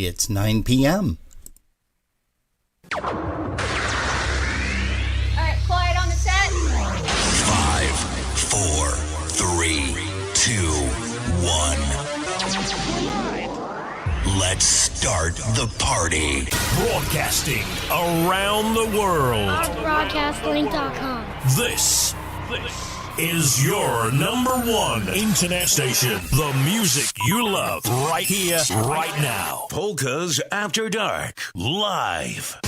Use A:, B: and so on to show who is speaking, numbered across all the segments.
A: It's 9 p.m.
B: All right, quiet on the set.
C: 5, 4, 3, 2, 1. Let's start the party.
D: Broadcasting around the world.
E: On BroadcastLink.com.
D: This is your number one internet station. The music you love right here, right now. Polkas After Dark, live.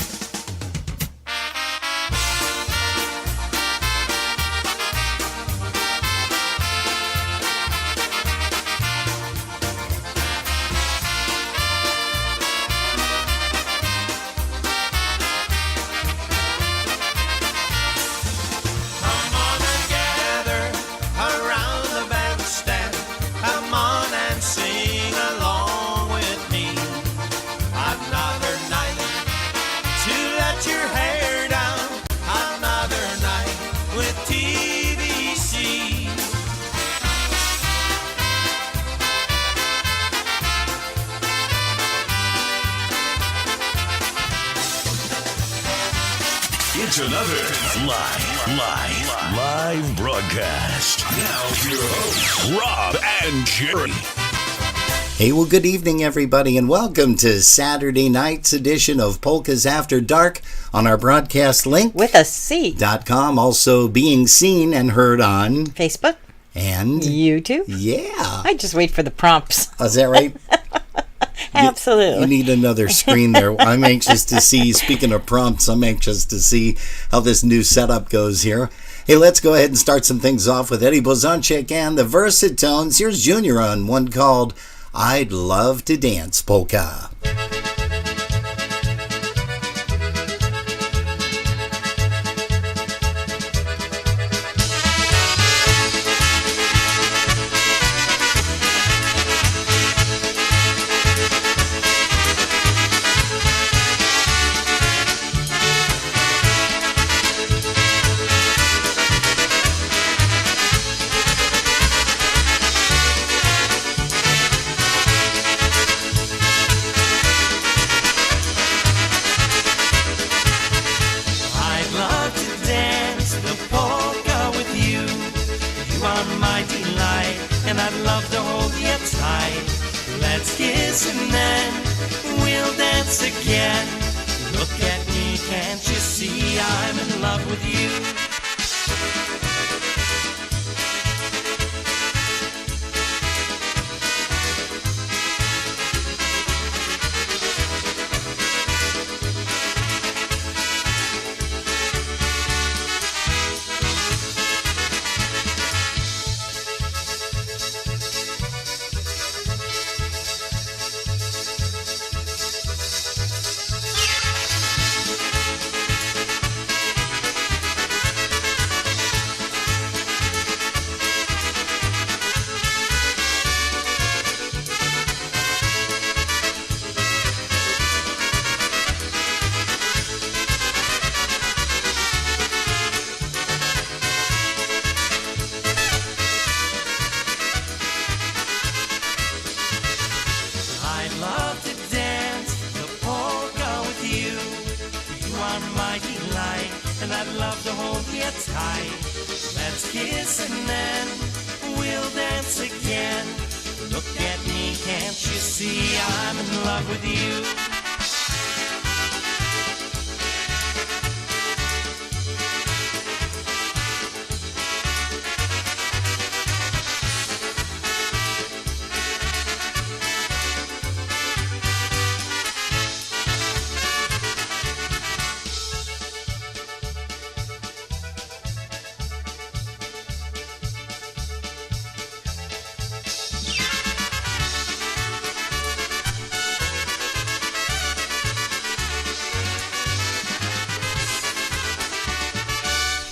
D: It's another live broadcast. Now your hosts, Rob and Jerry.
A: Hey, well, good evening, everybody, and welcome to Saturday night's edition of Polkas After Dark on our broadcast link.
F: With a C.
A: .com, also being seen and heard on
F: Facebook.
A: And
F: YouTube.
A: Yeah.
F: I just wait for the prompts.
A: Oh, is that right?
F: Absolutely.
A: You need another screen there. I'm anxious to see, speaking of prompts, I'm anxious to see how this new setup goes here. Hey, let's go ahead and start some things off with Eddie Blazonczyk and the Versatones. Here's Junior on one called I'd Love to Dance Polka.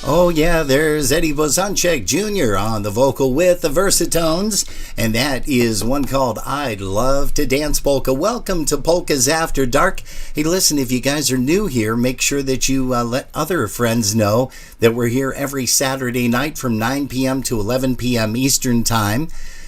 A: Oh yeah, there's Eddie Blazonczyk Jr. on the vocal with the Versatones, and that is one called I'd Love to Dance Polka. Welcome to Polkas After Dark. Hey, listen, if you guys are new here, make sure that you let other friends know that we're here every Saturday night from 9 p.m. to 11 p.m. Eastern Time.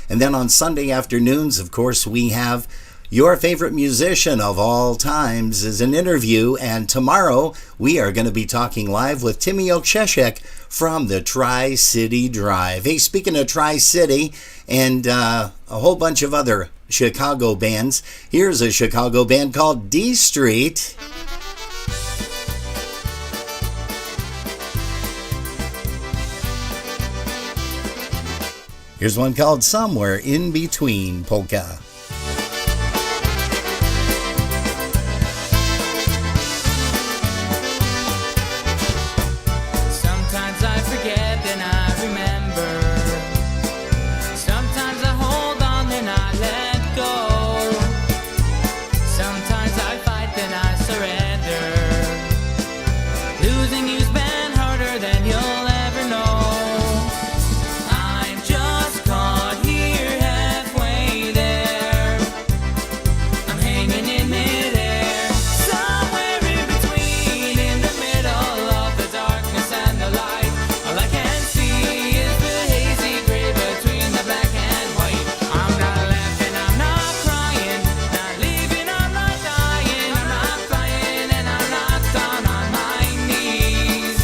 A: And then on Sunday afternoons, of course, we have Your favorite musician of all times is an interview, and tomorrow we are going to be talking live with Timmy Oksheshek from the Tri-City Drive. Hey, speaking of Tri-City and a whole bunch of other Chicago bands, here's a Chicago band called D Street. Here's one called Somewhere in Between, Polka.
G: Sometimes I forget, then I remember. Sometimes I hold on, then I let go. Sometimes I fight, then I surrender. Losing you's been harder than you'll ever know. I'm just caught here halfway there. I'm hanging in midair, somewhere in between, in the middle of the darkness and the light. All I can see is the hazy gray between the black and white. I'm not laughing, I'm not crying, not leaving, I'm not dying, I'm not flying, and I'm not down on my knees.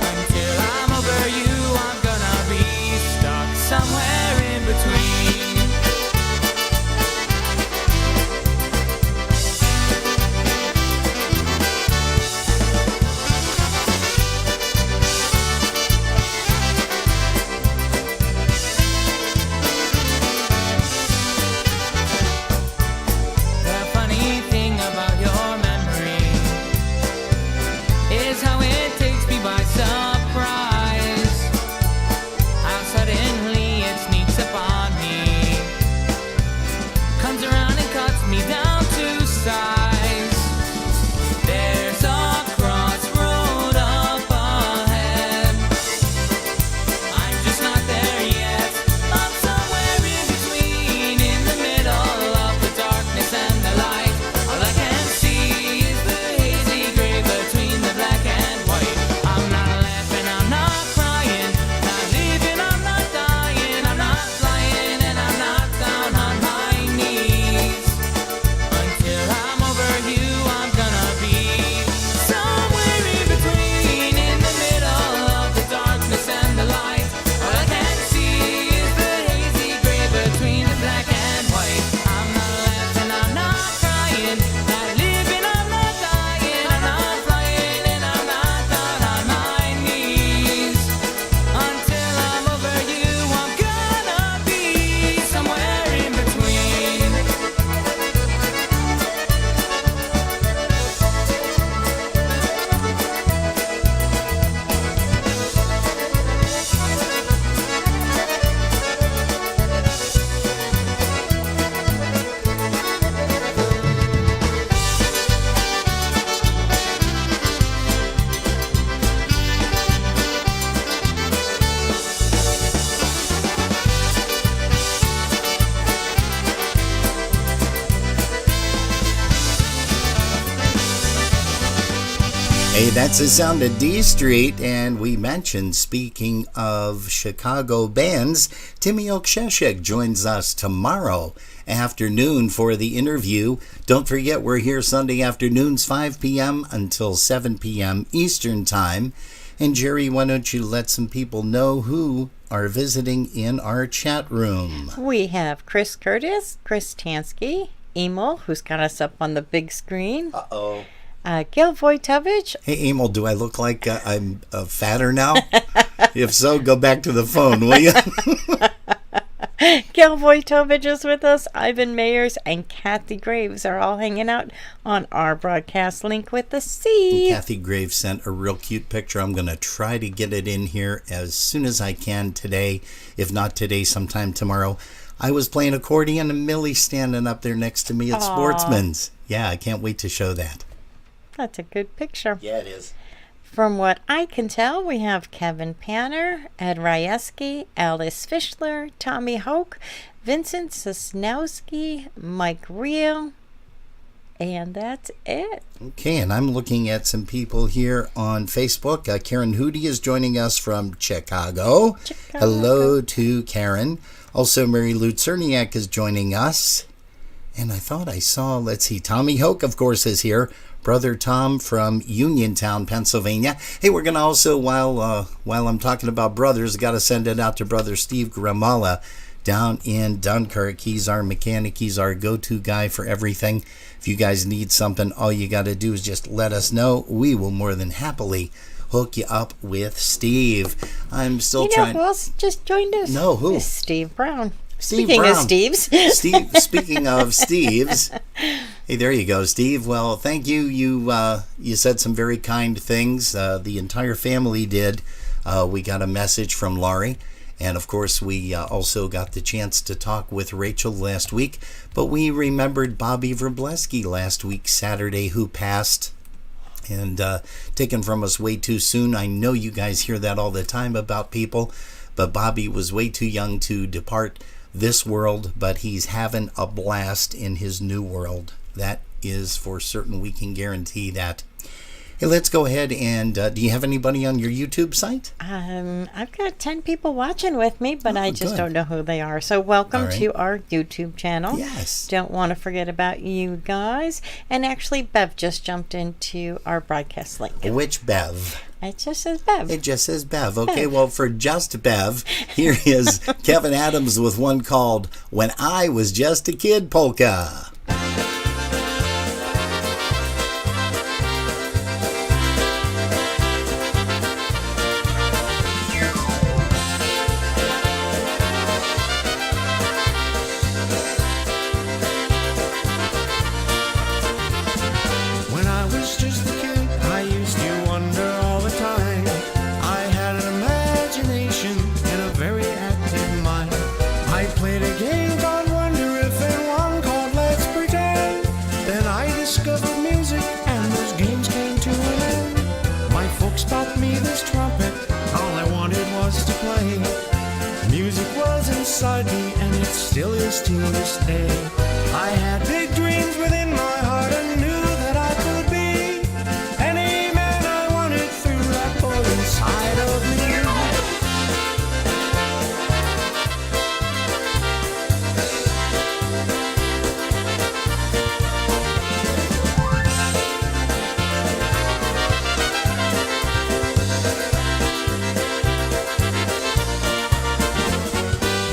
G: Until I'm over you, I'm gonna be stuck somewhere in between. The funny thing about your memory is how it takes me by surprise. How suddenly it sneaks upon me, comes around and cuts me down to size. There's a crossroad up ahead. I'm just not there yet. I'm somewhere in between, in the middle of the darkness and the light. All I can see is the hazy gray between the black and white. I'm not laughing, I'm not crying, not leaving, I'm not dying, I'm not flying, and I'm not down on my knees. Until I'm over you, I'm gonna be somewhere in between, in the middle of the darkness and the light. All I can see is the hazy gray between the black and white. I'm not laughing, I'm not crying, not leaving, I'm not dying, I'm not flying, and I'm not down on my knees. Until I'm over you, I'm gonna be somewhere in between.
A: Hey, that's the sound of D Street, and we mentioned, speaking of Chicago bands, Timmy Oksheshek joins us tomorrow afternoon for the interview. Don't forget, we're here Sunday afternoons, 5 p.m. until 7 p.m. Eastern Time. And Jerry, why don't you let some people know who are visiting in our chat room?
F: We have Chris Curtis, Chris Tansky, Emil, who's got us up on the big screen.
A: Uh-oh.
F: Gil Vojtovich.
A: Hey, Emil, do I look like I'm fatter now? If so, go back to the phone, will you?
F: Gil Vojtovich is with us. Ivan Mayers and Kathy Graves are all hanging out on our broadcast link with the C.
A: Kathy Graves sent a real cute picture. I'm going to try to get it in here as soon as I can today. If not today, sometime tomorrow. I was playing accordion and Millie's standing up there next to me at Sportsman's. Yeah, I can't wait to show that.
F: That's a good picture.
A: Yeah, it is.
F: From what I can tell, we have Kevin Panner, Ed Ryeski, Alice Fischler, Tommy Hoke, Vincent Sosnowski, Mike Reel, and that's it.
A: Okay, and I'm looking at some people here on Facebook. Karen Hootie is joining us from Chicago. Hello to Karen. Also, Mary Lou Cerniak is joining us. And I thought I saw, let's see, Tommy Hoke, of course, is here. Brother Tom from Uniontown, Pennsylvania. Hey, we're going to also, while I'm talking about brothers, got to send it out to Brother Steve Gramala down in Dunkirk. He's our mechanic. He's our go-to guy for everything. If you guys need something, all you got to do is just let us know. We will more than happily hook you up with Steve. I'm still trying.
F: Who else just joined us?
A: No, who?
F: It's Steve Brown.
A: Steve
F: Speaking
A: Brown.
F: of Steves.
A: Speaking of Steves, hey, there you go, Steve. Well, thank you. You said some very kind things. The entire family did. We got a message from Laurie, and of course, we also got the chance to talk with Rachel last week. But we remembered Bobby Wrobleski last week, Saturday, who passed and taken from us way too soon. I know you guys hear that all the time about people, but Bobby was way too young to depart this world, but he's having a blast in his new world. That is for certain. We can guarantee that. Hey, let's go ahead and do you have anybody on your YouTube site?
F: I've got 10 people watching with me, but I just
A: good.
F: don't know who they are. So welcome
A: All right.
F: to our YouTube channel.
A: Yes.
F: Don't want to forget about you guys. And actually, Bev just jumped into our broadcast link.
A: Which Bev?
F: It just says Bev.
A: It just says Bev. Okay, well, for just Bev, here is Kevin Adams with one called When I Was Just a Kid Polka.
H: When I was just a kid, I used to wonder all the time. I had an imagination and a very active mind. I played a game called Wonder If and one called Let's Pretend. Then I discovered music and those games came to an end. My folks bought me this trumpet, all I wanted was to play. Music was inside me and it still is to this day. I had big dreams within my heart and knew that I could be any man I wanted through that boy inside of me.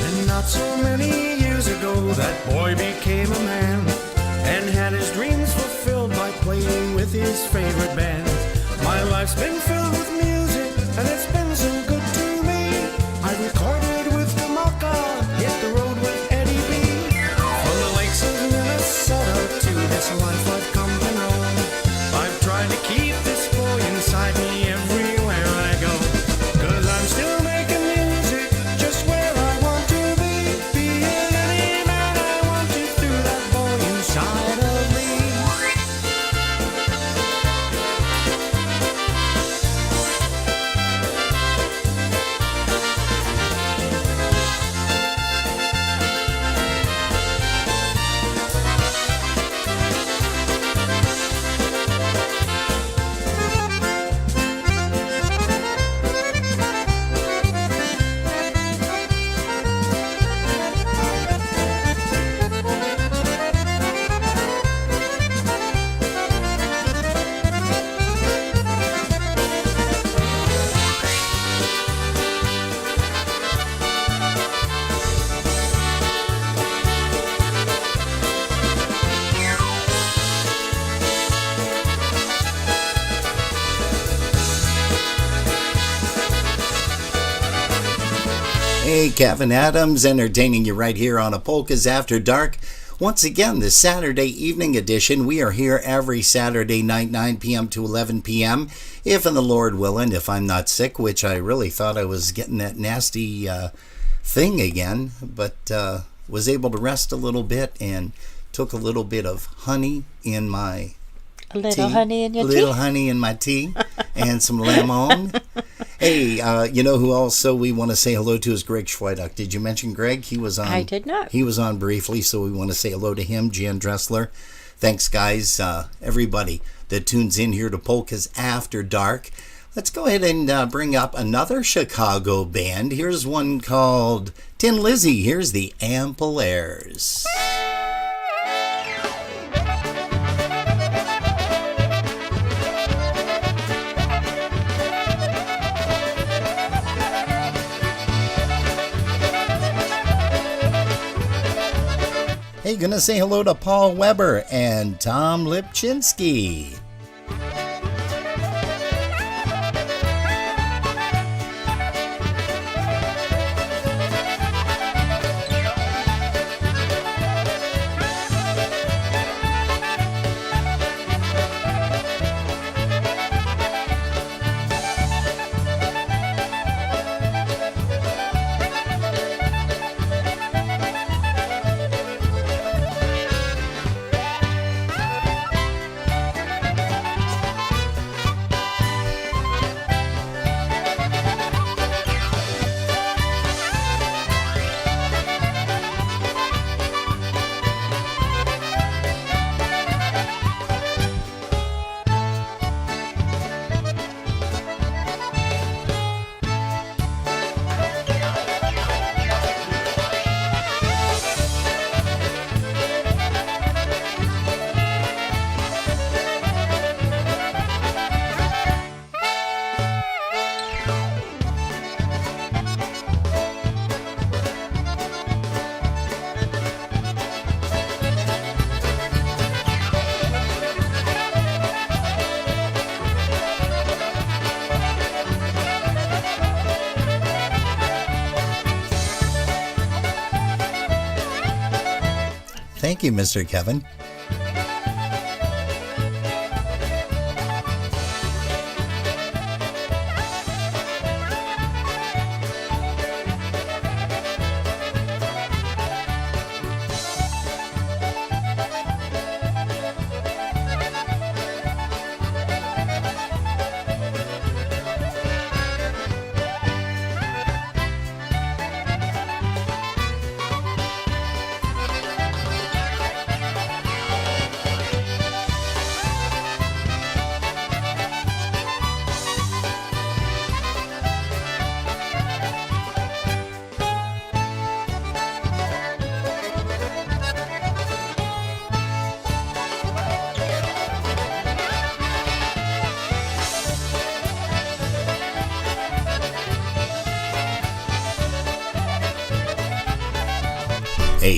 H: And not so many years ago, that boy became a man and had his dreams fulfilled by playing with his favorite band. My life's been filled with music and it's been so good to me. I recorded with Kamaka, hit the road with Eddie B. From the lakes of Minnesota to this life I've come to know, I've tried to keep this boy inside me everywhere I go. 'Cause I'm still making music just where I want to be. Being any man I want to through that boy inside of me.
A: Hey, Kevin Adams, entertaining you right here on a Polkas After Dark. Once again, the Saturday evening edition. We are here every Saturday night, 9 p.m. to 11 p.m. If and the Lord willing, if I'm not sick, which I really thought I was getting that nasty thing again, but was able to rest a little bit and took a little bit of honey in my
F: A little
A: tea.
F: honey in your
A: A little
F: tea?
A: honey in my tea and some lemon. Hey, you know who also we want to say hello to is Greg Schweiduck. Did you mention Greg? He was on.
F: I did not.
A: He was on briefly, so we want to say hello to him, Jan Dressler. Thanks, guys. Everybody that tunes in here to Polkas After Dark. Let's go ahead and bring up another Chicago band. Here's one called Tin Lizzy. Here's the Ample Airs. Hey, gonna say hello to Paul Weber and Tom Lipchinski. Thank you, Mr. Kevin.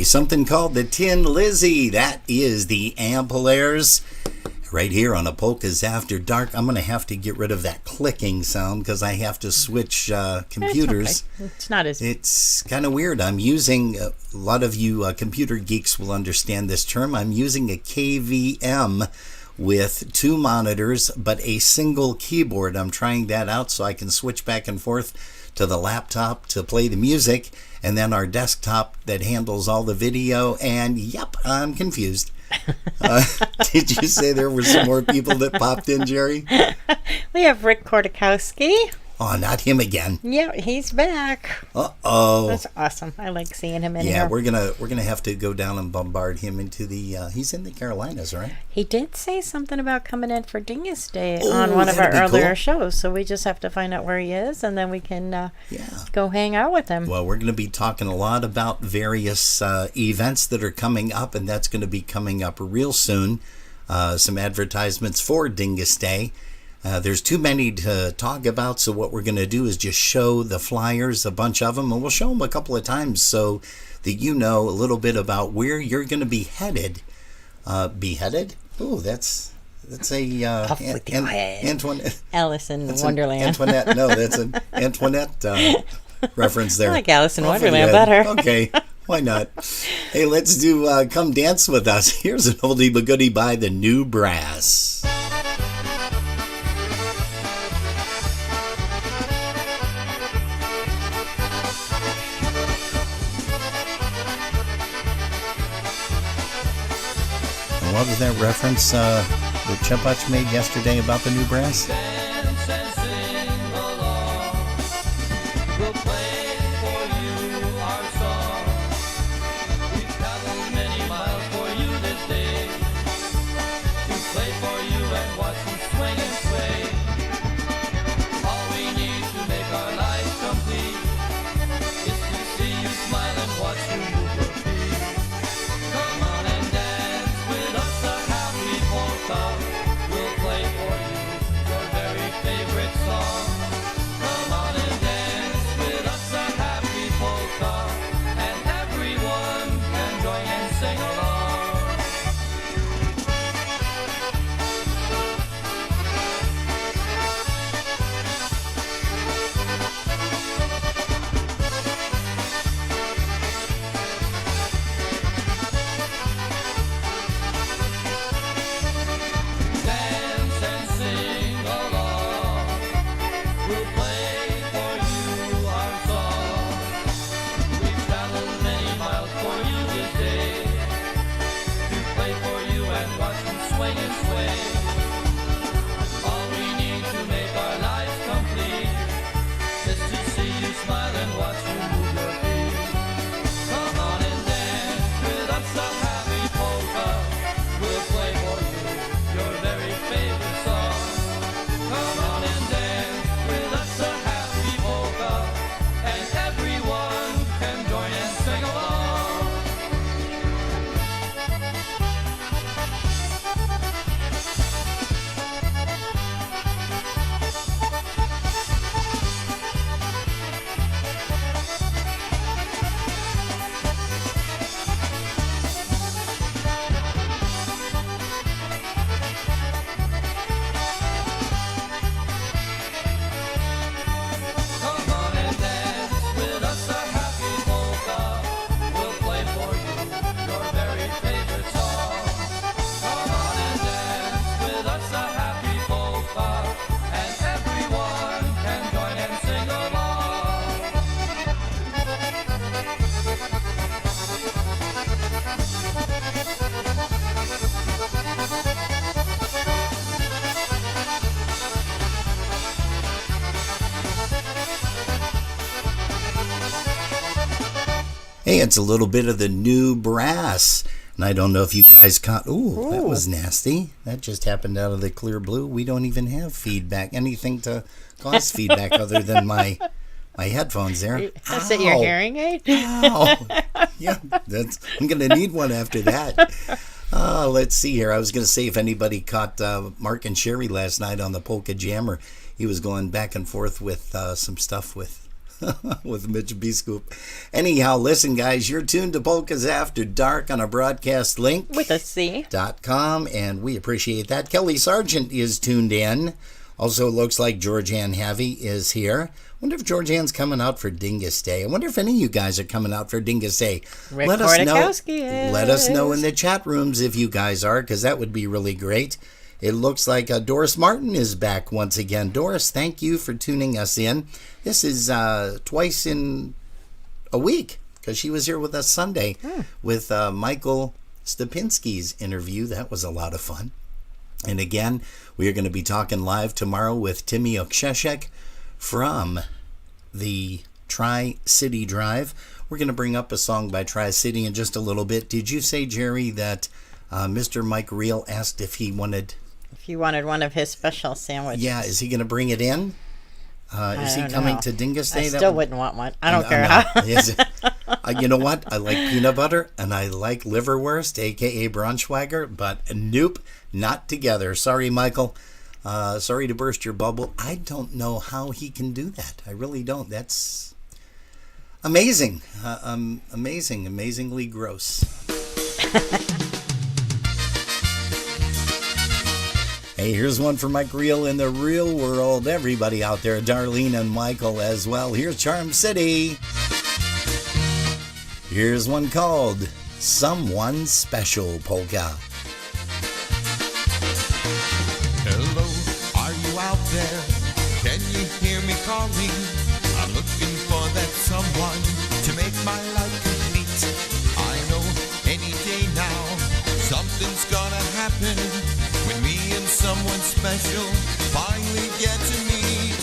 A: Something called the Tin Lizzy. That is the Ampolaires right here on a Polkas After Dark. I'm going to have to get rid of that clicking sound because I have to switch computers.
F: It's not as...
A: It's kind of weird. I'm using, a lot of you computer geeks will understand this term. I'm using a KVM with 2 monitors, but a single keyboard. I'm trying that out so I can switch back and forth to the laptop to play the music, and then our desktop that handles all the video. And yep, I'm confused. Did you say there were some more people that popped in, Jerry?
F: We have Rick Kordakowski.
A: Oh, not him again.
F: Yeah, he's back.
A: Uh-oh.
F: That's awesome. I like seeing him in here.
A: Yeah, we're gonna have to go down and bombard him into the he's in the Carolinas, right?
F: He did say something about coming in for Dingus Day on one of our earlier shows, so we just have to find out where he is, and then we can go hang out with him.
A: Well, we're going to be talking a lot about various events that are coming up, and that's going to be coming up real soon. Some advertisements for Dingus Day. There's too many to talk about, so what we're going to do is just show the flyers, a bunch of them, and we'll show them a couple of times so that you know a little bit about where you're going to be headed. Beheaded? Oh, that's a Antoinette.
F: Alice in Wonderland.
A: Antoinette. No, that's an Antoinette reference there.
F: I like Alice in Wonderland better.
A: Okay, why not? Hey, let's do Come Dance With Us. Here's an oldie but goodie by the New Brass. What was that reference that Chepach made yesterday about the New Brass?
I: We'll play for you your very
A: Hey, it's a little bit of the new brass. And I don't know if you guys caught... Ooh, that was nasty. That just happened out of the clear blue. We don't even have feedback, anything to cause feedback other than my headphones there.
F: Is it your hearing aid?
A: Ow. Yeah, I'm going to need one after that. Let's see here. I was going to say if anybody caught Mark and Sherry last night on the Polka Jammer, he was going back and forth with some stuff with with Mitch B. Scoop. Anyhow, listen, guys, you're tuned to Polkas After Dark on our broadcast link.
F: With a C.
A: .com, and we appreciate that. Kelly Sargent is tuned in. Also, looks like Georgianne Havey is here. Wonder if Georgianne's coming out for Dingus Day. I wonder if any of you guys are coming out for Dingus Day.
F: Rick
A: Let us know.
F: is.
A: Let us know in the chat rooms if you guys are, because that would be really great. It looks like Doris Martin is back once again. Doris, thank you for tuning us in. This is twice in a week, because she was here with us Sunday with Michael Stupinski's interview. That was a lot of fun. And again, we are going to be talking live tomorrow with Timmy Oksheshek from the Tri-City Drive. We're going to bring up a song by Tri-City in just a little bit. Did you say, Jerry, that Mr. Mike Reel asked if he wanted...
F: If you wanted one of his special sandwiches.
A: Yeah, is he going to bring it in? Is he coming to Dingus Day?
F: I still wouldn't want one. I don't care how.
A: You know what? I like peanut butter and I like liverwurst, a.k.a. Braunschweiger, but nope, not together. Sorry, Michael. Sorry to burst your bubble. I don't know how he can do that. I really don't. That's amazing. Amazingly gross. Hey, here's one for Mike Reel in the real world. Everybody out there, Darlene and Michael as well. Here's Charm City. Here's one called Someone Special Polka.
H: Hello, are you out there? Can you hear me calling? I'm looking for that someone to make my life complete. I know any day now something's gonna happen when me and someone special finally get to meet.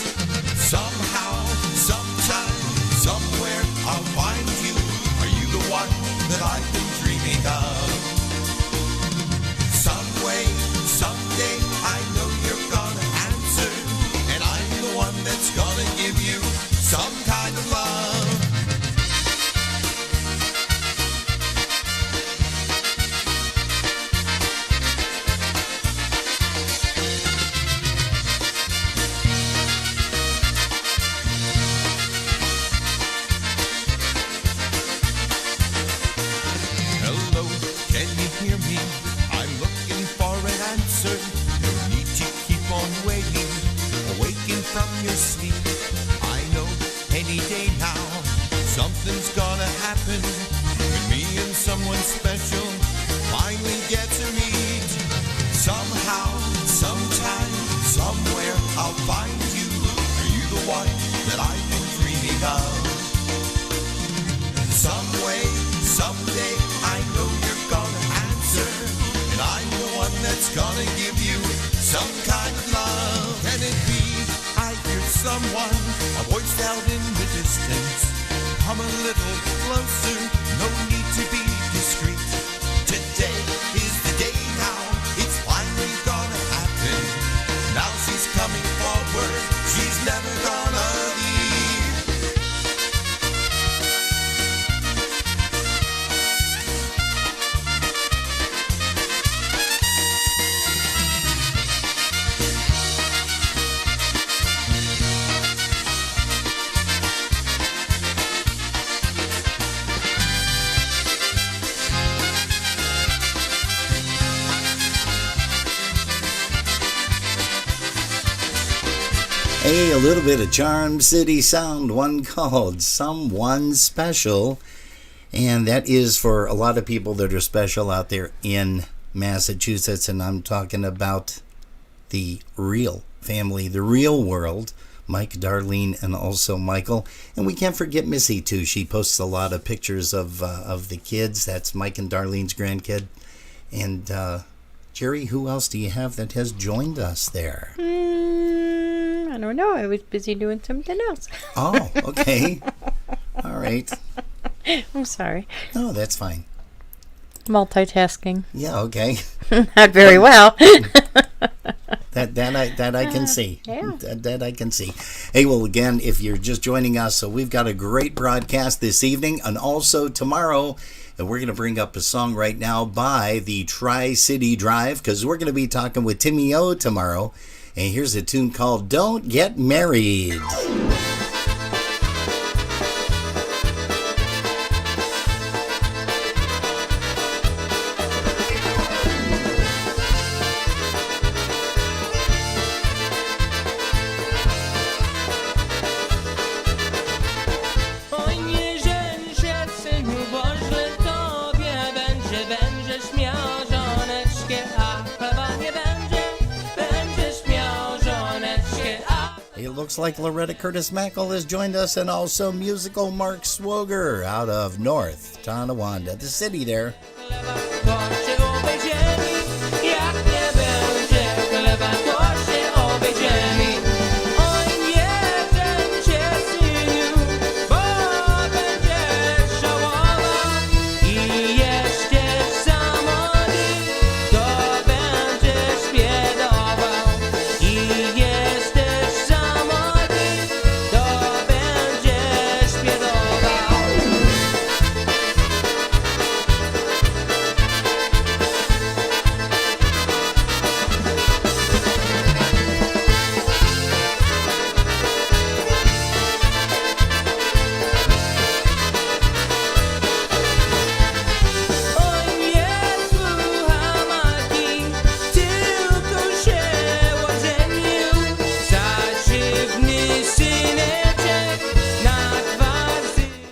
H: Somehow, sometime, somewhere I'll find you. Are you the one that I've been dreaming of? Some way, someday, I know you're gonna answer, and I'm the one that's gonna give you some kind of love. Hello, can you hear me? I'm looking for an answer. No need to keep on waiting, awaken from your sleep. I know any day now something's gonna happen when me and someone special finally get to meet. Somehow, sometime, somewhere I'll find you. Are you the one that I've been dreaming of? Some way, someday, I know you're gonna answer, and I'm the one that's gonna give you some kind of love. Can it be I hear someone, a voice out in the distance? Come a little closer, no need to be discreet. Today is the day now, it's finally gonna happen. Now she's coming forward, she's never gonna leave.
A: Hey, a little bit of Charm City sound, one called Someone Special. And that is for a lot of people that are special out there in Massachusetts. And I'm talking about the real family, the real world. Mike, Darlene, and also Michael. And we can't forget Missy, too. She posts a lot of pictures of the kids. That's Mike and Darlene's grandkid. And Jerry, who else do you have that has joined us there?
F: I don't know. I was busy doing something else.
A: Oh, okay. All right.
F: I'm sorry.
A: No, that's fine.
F: Multitasking.
A: Yeah, okay.
F: Not very well.
A: That I can see.
F: Yeah.
A: That I can see. Hey, well, again, if you're just joining us, so we've got a great broadcast this evening, and also tomorrow, and we're going to bring up a song right now by the Tri-City Drive, because we're going to be talking with Timmy O tomorrow, and here's a tune called "Don't Get Married." It looks like Loretta Curtis Mackle has joined us, and also musical Mark Swoger out of North Tonawanda, the city there.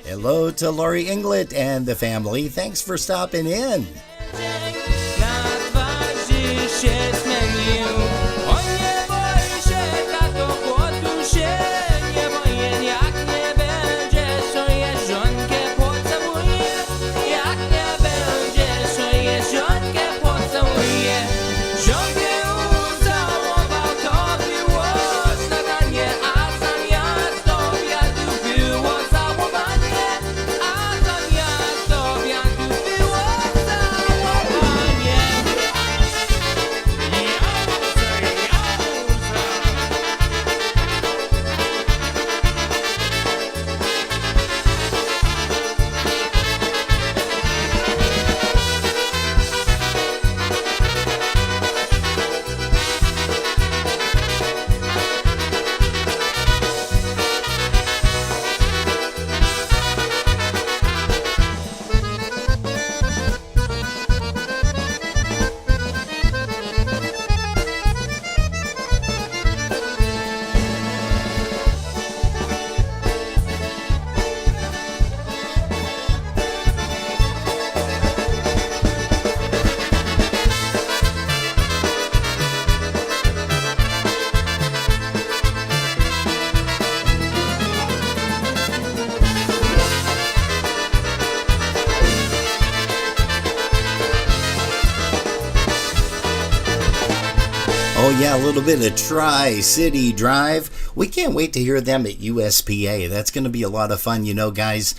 A: Hello to Lori Inglet and the family. Thanks for stopping in. Oh yeah, a little bit of Tri-City Drive. We can't wait to hear them at USPA. That's going to be a lot of fun. You know, guys,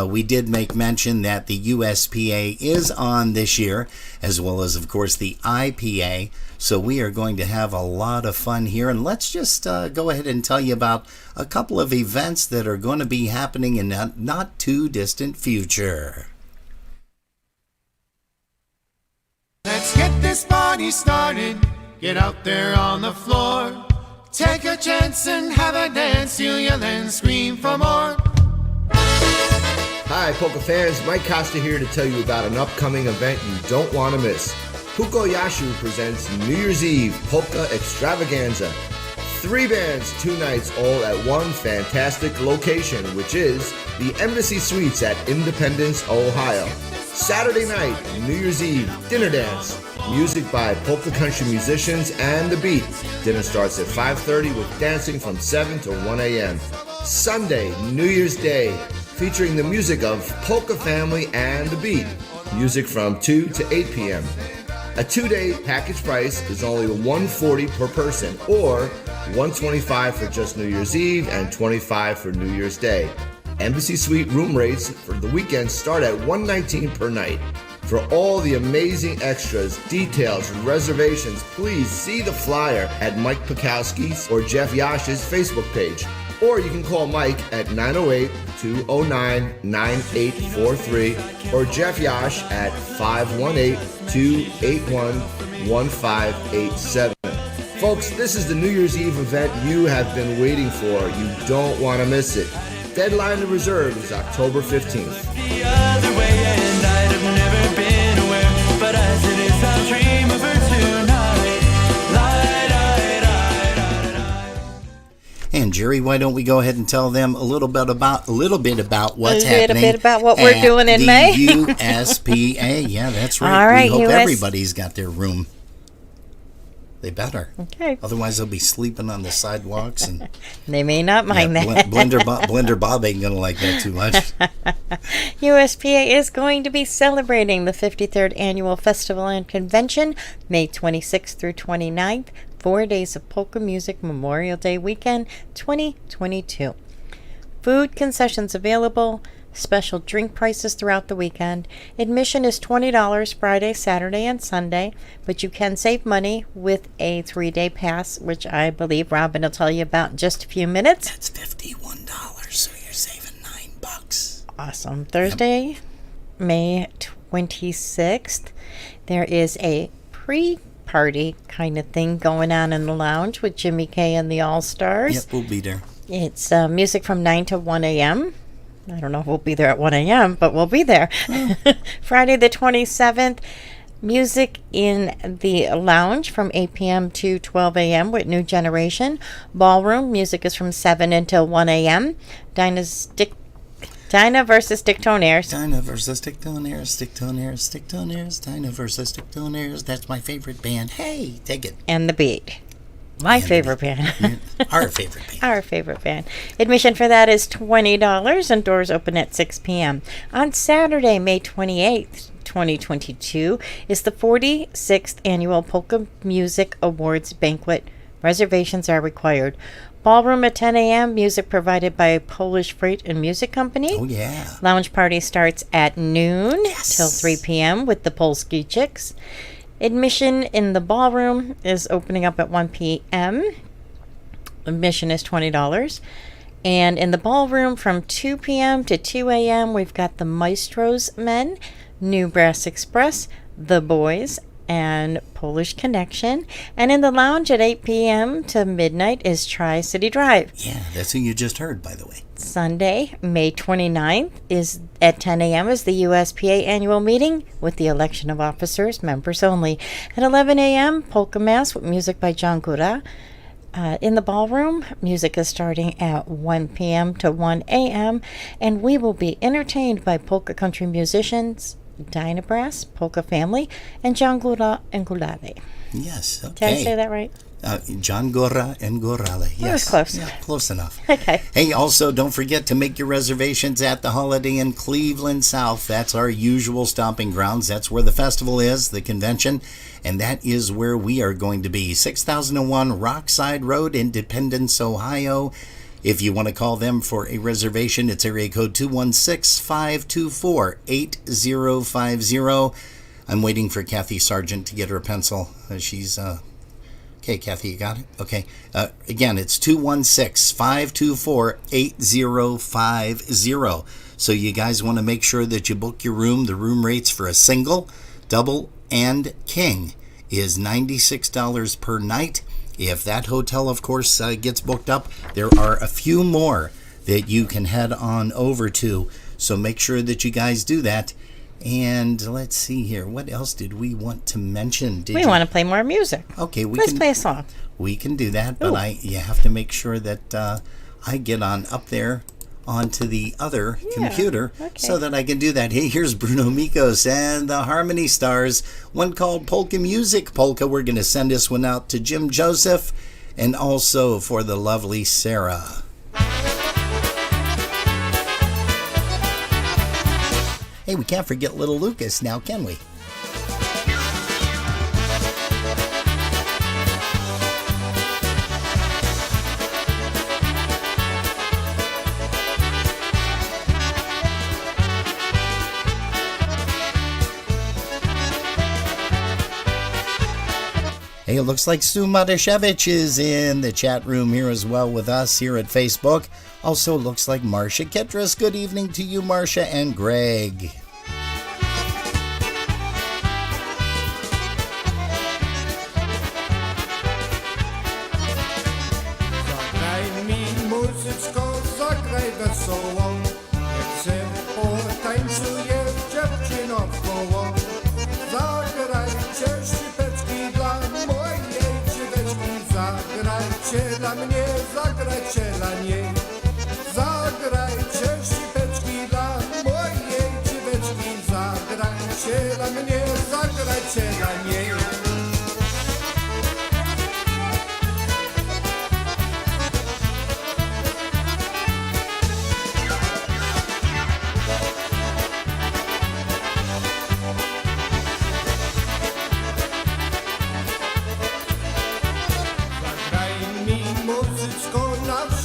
A: we did make mention that the USPA is on this year, as well as, of course, the IPA. So we are going to have a lot of fun here. And let's just go ahead and tell you about a couple of events that are going to be happening in a not too distant future.
H: Let's get this party started. Get out there on the floor. Take a chance and have a dance. You'll yell and scream for more.
I: Hi, polka fans. Mike Costa here to tell you about an upcoming event you don't want to miss. Pukoyashu presents New Year's Eve Polka Extravaganza. 3 bands, 2 nights, all at one fantastic location, which is the Embassy Suites at Independence, Ohio. Saturday night, New Year's Eve, dinner dance. Music by polka country musicians and The Beat. Dinner starts at 5:30 with dancing from 7 to 1 a.m. Sunday, New Year's Day, featuring the music of Polka Family and The Beat. Music from 2 to 8 p.m. A 2-day package price is only $140 per person, or $125 for just New Year's Eve and $25 for New Year's Day. Embassy Suite room rates for the weekend start at $119 per night. For all the amazing extras, details, and reservations, please see the flyer at Mike Pekowski's or Jeff Yash's Facebook page. Or you can call Mike at 908-209-9843 or Jeff Yash at 518-281-1587. Folks, this is the New Year's Eve event you have been waiting for. You don't want to miss it. Deadline to reserve is October 15th.
G: The other way, and I'd have never been aware, but as it is, I'll dream of her tonight.
A: And Jerry, why don't we go ahead and tell them a little bit about what's happening?
F: A little bit about what we're doing in May.
A: USPA. Yeah, that's right.
F: All right,
A: we hope everybody's got their room. They better.
F: Okay.
A: Otherwise, they'll be sleeping on the sidewalks, and
F: they may not mind that.
A: Blender Bob ain't gonna like that too much.
F: USPA is going to be celebrating the 53rd Annual Festival and Convention, May 26th through 29th, 4 days of polka music Memorial Day weekend 2022. Food concessions available. Special drink prices throughout the weekend. Admission is $20 Friday, Saturday, and Sunday, but you can save money with a 3-day pass, which I believe Robin will tell you about in just a few minutes.
A: That's $51, so you're saving $9.
F: Awesome. Thursday, May 26th, there is a pre-party kind of thing going on in the lounge with Jimmy K and the All-Stars.
A: Yep, we'll be there.
F: It's music from 9 to 1 a.m., I don't know if we'll be there at 1 a.m., but we'll be there. Friday the 27th, music in the lounge from 8 p.m. to 12 a.m. with New Generation. Ballroom, music is from 7 until 1 a.m. Dinah versus Dictonaires.
A: Dinah versus Dictonaires, Dictonaires, Dictonaires, Dinah versus Dictonaires. That's my favorite band. Hey, take it.
F: And the Beat. My favorite band.
A: Our favorite band.
F: Our favorite band. Admission for that is $20 and doors open at 6 p.m. On Saturday, May 28th, 2022, is the 46th Annual Polka Music Awards Banquet. Reservations are required. Ballroom at 10 a.m. Music provided by Polish Freight and Music Company.
A: Oh, yeah.
F: Lounge party starts at noon till 3 p.m. with the Polski Chicks. Admission in the ballroom is opening up at 1 p.m. Admission is $20. And in the ballroom from 2 p.m. to 2 a.m., we've got the Maestro's Men, New Brass Express, The Boys, and Polish Connection. And in the lounge at 8 p.m. to midnight is Tri-City Drive.
A: Yeah, that's who you just heard, by the way.
F: Sunday, May 29th, is at 10 a.m. is the USPA annual meeting with the election of officers, members only. At 11 a.m., Polka Mass with music by John Gura. In the ballroom, music is starting at 1 p.m. to 1 a.m., and we will be entertained by polka country musicians, Dinah Brass, Polka Family, and John Gura and Gurale.
A: Yes, okay.
F: Did I say that right?
A: John Gora and Gorale. Yes.
F: That was close.
A: Yeah, close enough.
F: Okay.
A: Hey, also, don't forget to make your reservations at the Holiday Inn Cleveland South. That's our usual stomping grounds. That's where the festival is, the convention, and that is where we are going to be. 6001 Rockside Road, Independence, Ohio. If you want to call them for a reservation, it's area code 216-524-8050. I'm waiting for Kathy Sargent to get her pencil. She's... Okay, Kathy, you got it? Okay. Again, it's 216-524-8050. So you guys want to make sure that you book your room. The room rates for a single, double, and king is $96 per night. If that hotel, of course, gets booked up, there are a few more that you can head on over to. So make sure that you guys do that. And let's see here. What else did we want to mention?
F: We want to play more music.
A: Okay,
F: let's play a song.
A: We can do that, but you have to make sure that I get on up there onto the other computer so that I can do that. Hey, here's Bruno Mikos and the Harmony Stars, one called Polka Music Polka. We're going to send this one out to Jim Joseph and also for the lovely Sarah. Hey, we can't forget little Lucas now, can we? Hey, it looks like Stu Madashevich is in the chat room here as well with us here at Facebook. Also looks like Marcia Ketras. Good evening to you, Marcia and Greg.
H: Zagraj mi muzyczko, zagraj wesoło. Niech się potańcuje dziewczyno wkoło. Zagrajcie szczypeczki dla mojej dzieweczki. Zagrajcie dla mnie, zagrajcie dla niej. Zagrajcie szczypeczki dla mojej dzieweczki. Zagrajcie dla mnie, zagrajcie dla niej.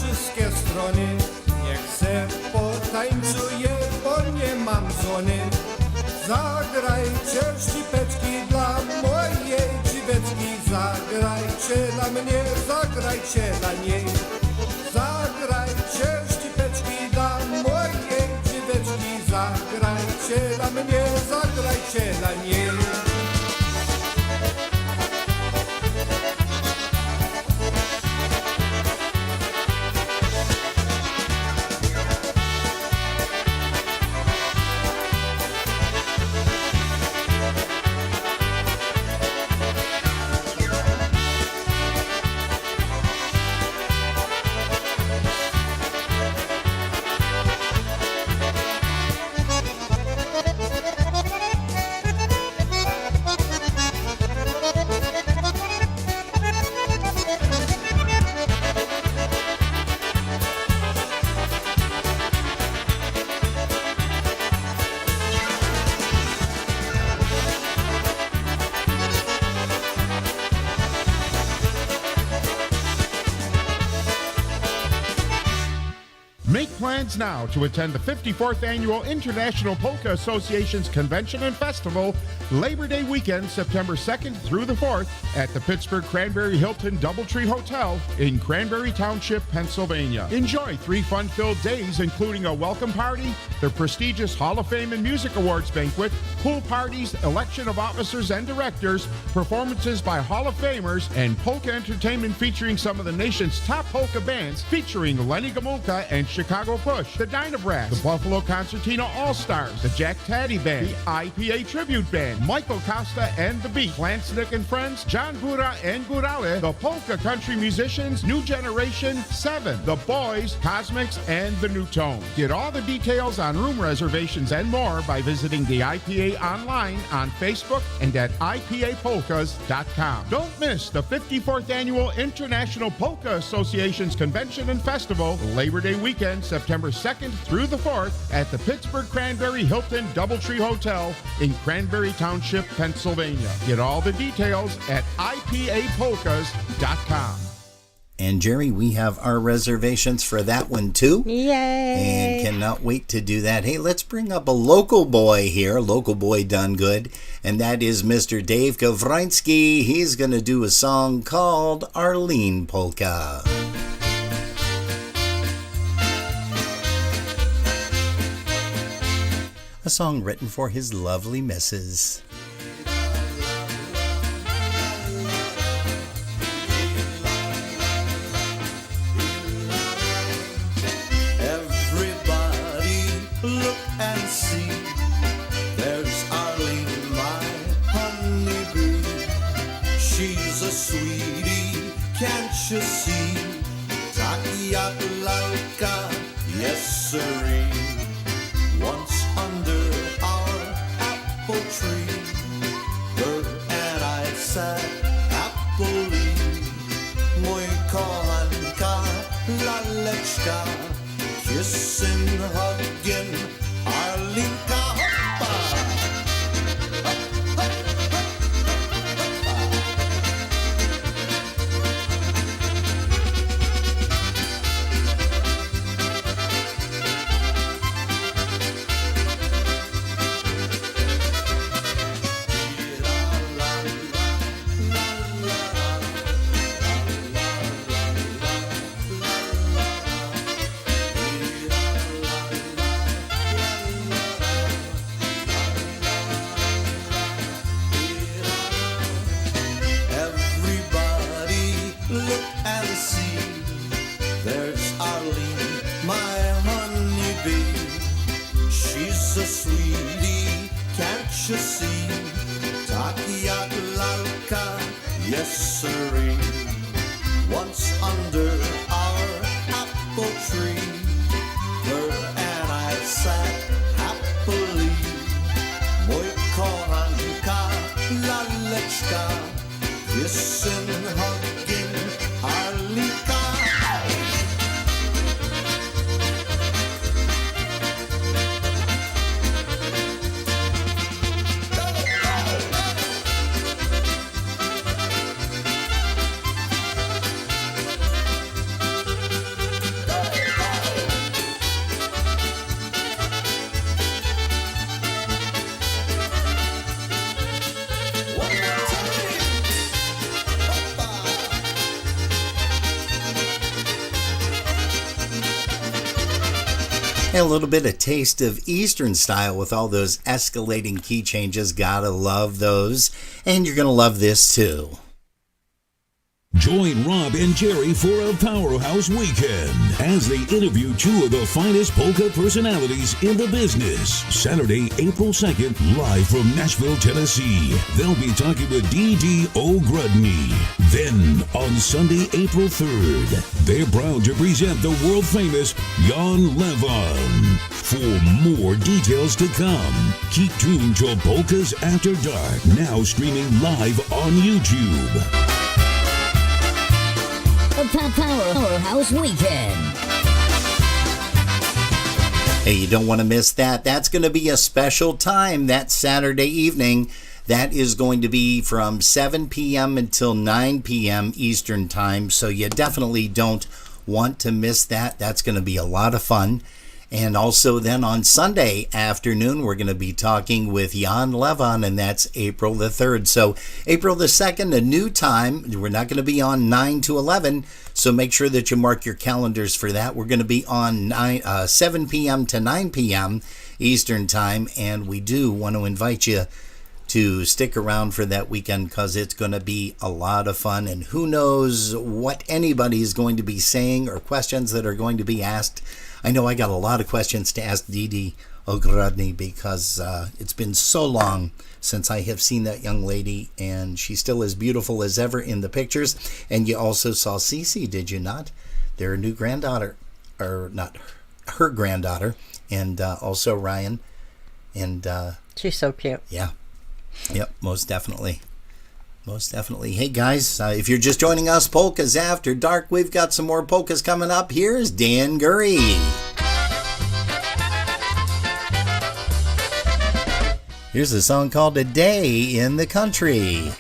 H: Wszystkie strony, niech se potańcuje, bo nie mam żony. Zagrajcie szlipeczki dla mojej dzieweczki. Zagrajcie dla mnie, zagrajcie dla niej. Zagrajcie szlipeczki dla mojej dzieweczki. Zagrajcie dla mnie, zagrajcie dla niej.
J: Make plans now to attend the 54th Annual International Polka Association's Convention and Festival, Labor Day weekend, September 2nd through the 4th, at the Pittsburgh Cranberry Hilton Doubletree Hotel in Cranberry Township, Pennsylvania. Enjoy 3 fun-filled days, including a welcome party, the prestigious Hall of Fame and Music Awards banquet, pool parties, election of officers and directors, performances by Hall of Famers, and polka entertainment featuring some of the nation's top polka bands, featuring Lenny Gomulka and Chicago Push, the Dynabrass, the Buffalo Concertina All-Stars, the Jack Taddy Band, the IPA Tribute Band, Michael Costa and the Beat, Klansnick and Friends, John Gura and Gurale, the Polka Country Musicians, New Generation, 7, The Boys, Cosmics, and the New Tone. Get all the details on room reservations and more by visiting the IPA online on Facebook and at IPAPolkas.com. Don't miss the 54th Annual International Polka Association's Convention and Festival, Labor Day weekend, September 2nd through the 4th, at the Pittsburgh Cranberry Hilton Doubletree Hotel in Cranberry Township, Pennsylvania. Get all the details at IPAPolkas.com.
A: And Jerry, we have our reservations for that one too.
F: Yay!
A: And cannot wait to do that. Hey, let's bring up a local boy here, local boy done good, and that is Mr. Dave Gavrinsky. He's going to do a song called Arlene Polka. A song written for his lovely missus.
H: Everybody look and see. There's Arlene, my honeybee. She's a sweetie, can't you see? Takia Lalka, yes sirree. Once under our apple tree, her and I sat happily. Mój kochanka, laleczka, kissing, hugging, Arlinka, hoppa. you see, taki jak lalka, yes sirree. Once under our apple tree, her and I sat happily. Mój koranka, laleczka, kissing, hugging, harlika.
A: A little bit of taste of Eastern style with all those escalating key changes. Gotta love those. And you're gonna love this too.
D: Join Rob and Jerry for a Powerhouse Weekend as they interview two of the finest polka personalities in the business. Saturday, April 2nd, live from Nashville, Tennessee. They'll be talking with D.D. O'Grudney. Then, on Sunday, April 3rd, they're proud to present the world-famous Jan Levon. For more details to come, keep tuned to Polkas After Dark, now streaming live on YouTube.
K: A Powerhouse Weekend.
A: Hey, you don't want to miss that. That's going to be a special time that Saturday evening. That is going to be from 7 p.m. until 9 p.m. Eastern Time, so you definitely don't want to miss that. That's going to be a lot of fun. And also then on Sunday afternoon, we're going to be talking with Jan Levon, and that's April the 3rd. So April the 2nd, a new time. We're not going to be on 9 to 11, so make sure that you mark your calendars for that. We're going to be on 7 p.m. to 9 p.m. Eastern Time, and we do want to invite you to stick around for that weekend because it's going to be a lot of fun, and who knows what anybody is going to be saying or questions that are going to be asked. I know I got a lot of questions to ask Didi Ogrodny because it's been so long since I have seen that young lady, and she's still as beautiful as ever in the pictures. And you also saw Cece, did you not? Their new granddaughter, or not her granddaughter, and also Ryan. And
F: she's so cute.
A: Yeah. Yep, most definitely. Most definitely. Hey guys, if you're just joining us, Polkas After Dark, we've got some more polkas coming up. Here's Dan Gurry. Here's a song called A Day in the Country.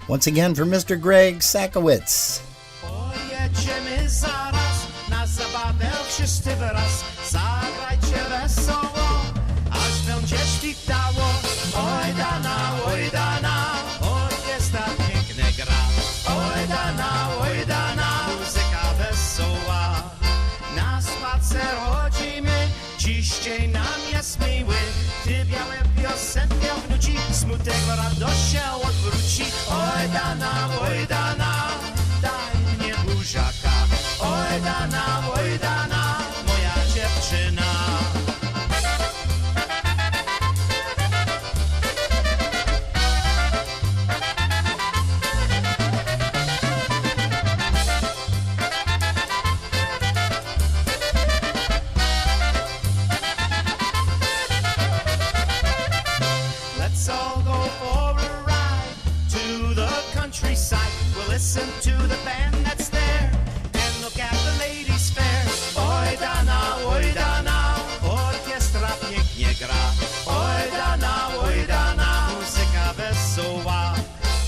A: Once again for Mr. Greg Sakowicz.
H: Pojedziemy zaraz na zabawę wszyscy wraz. Zagrajcie wesoło, aż będzie świtało. Oj dana, orkiestra pięknie gra. Oj dana, muzyka wesoła. Na spacer chodzimy, dziś dzień nam jest miły. Gdy białe piosenki wnuci, smutek w radością odwróci. Oj dana, daj mnie buziaka. Oj dana, moja dziewczyna. Let's all go for a ride to the countryside. We'll listen to the band that's there and look at the ladies fair. Oj dana, orkiestra pięknie gra. Oj dana, muzyka wesoła.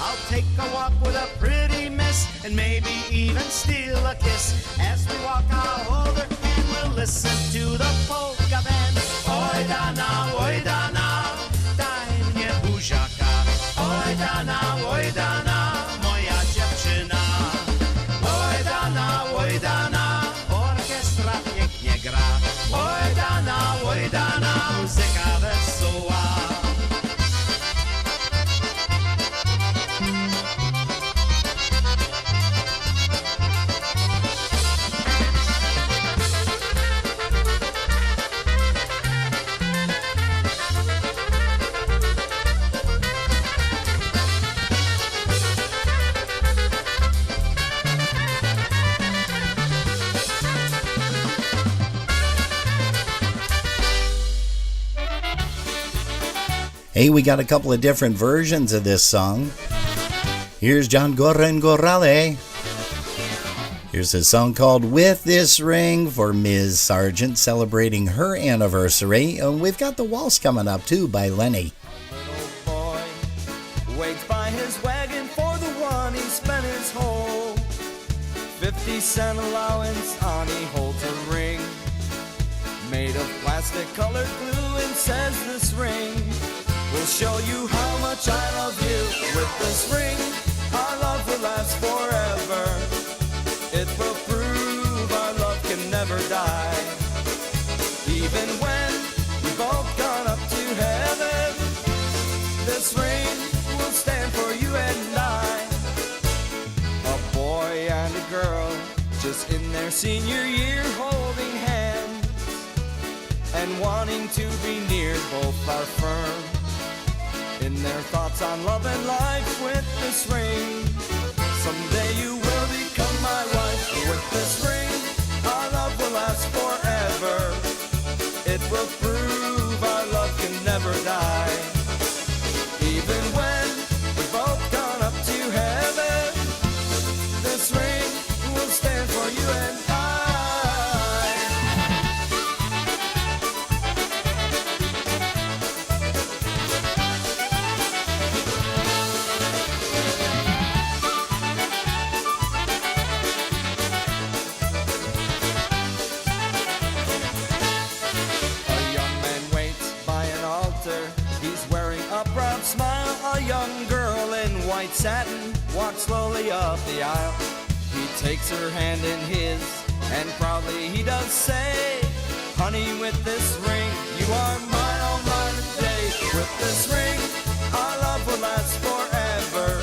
H: I'll take a walk with a pretty miss and maybe even steal a kiss. As we walk, I'll hold her hand. We'll listen to the polka band. Oj dana, daj mnie buziaka. Oj dana, moja dziewczyna. Oj dana, orkiestra pięknie gra. Oj dana, muzyka wesoła.
A: Hey, we got a couple of different versions of this song. Here's John Goren Gorale. Here's a song called With This Ring for Ms. Sargent, celebrating her anniversary. And we've got the waltz coming up, too, by Lenny.
L: Little boy waits by his wagon for the one he spent his whole 50-cent allowance on. He holds a ring made of plastic colored glue and says this ring will show you how much I love you. With this ring, our love will last forever. It will prove our love can never die. Even when we've both gone up to heaven, this ring will stand for you and I. A boy and a girl just in their senior year holding hands and wanting to be near, both are firm in their thoughts on love and life. With this ring, someday you will become my wife. With this ring, our love will last forever. It will prove our love can never die. Even when we've both gone up to heaven, this ring will stand for you and I. Smile, a young girl in white satin walks slowly up the aisle. He takes her hand in his, and proudly he does say, honey, with this ring, you are mine, all mine today. With this ring, our love will last forever.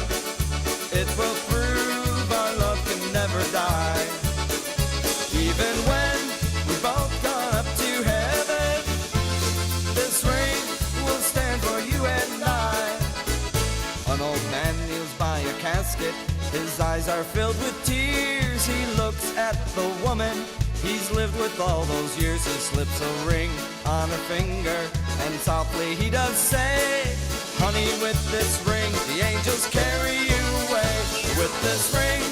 L: It will prove our love can never die. Even when we both gone up to heaven, this ring will stand for you and I. An old man kneels by a casket, his eyes are filled with tears. He looks at the woman he's lived with all those years. He slips a ring on her finger, and softly he does say, honey, with this ring, the angels carry you away. With this ring,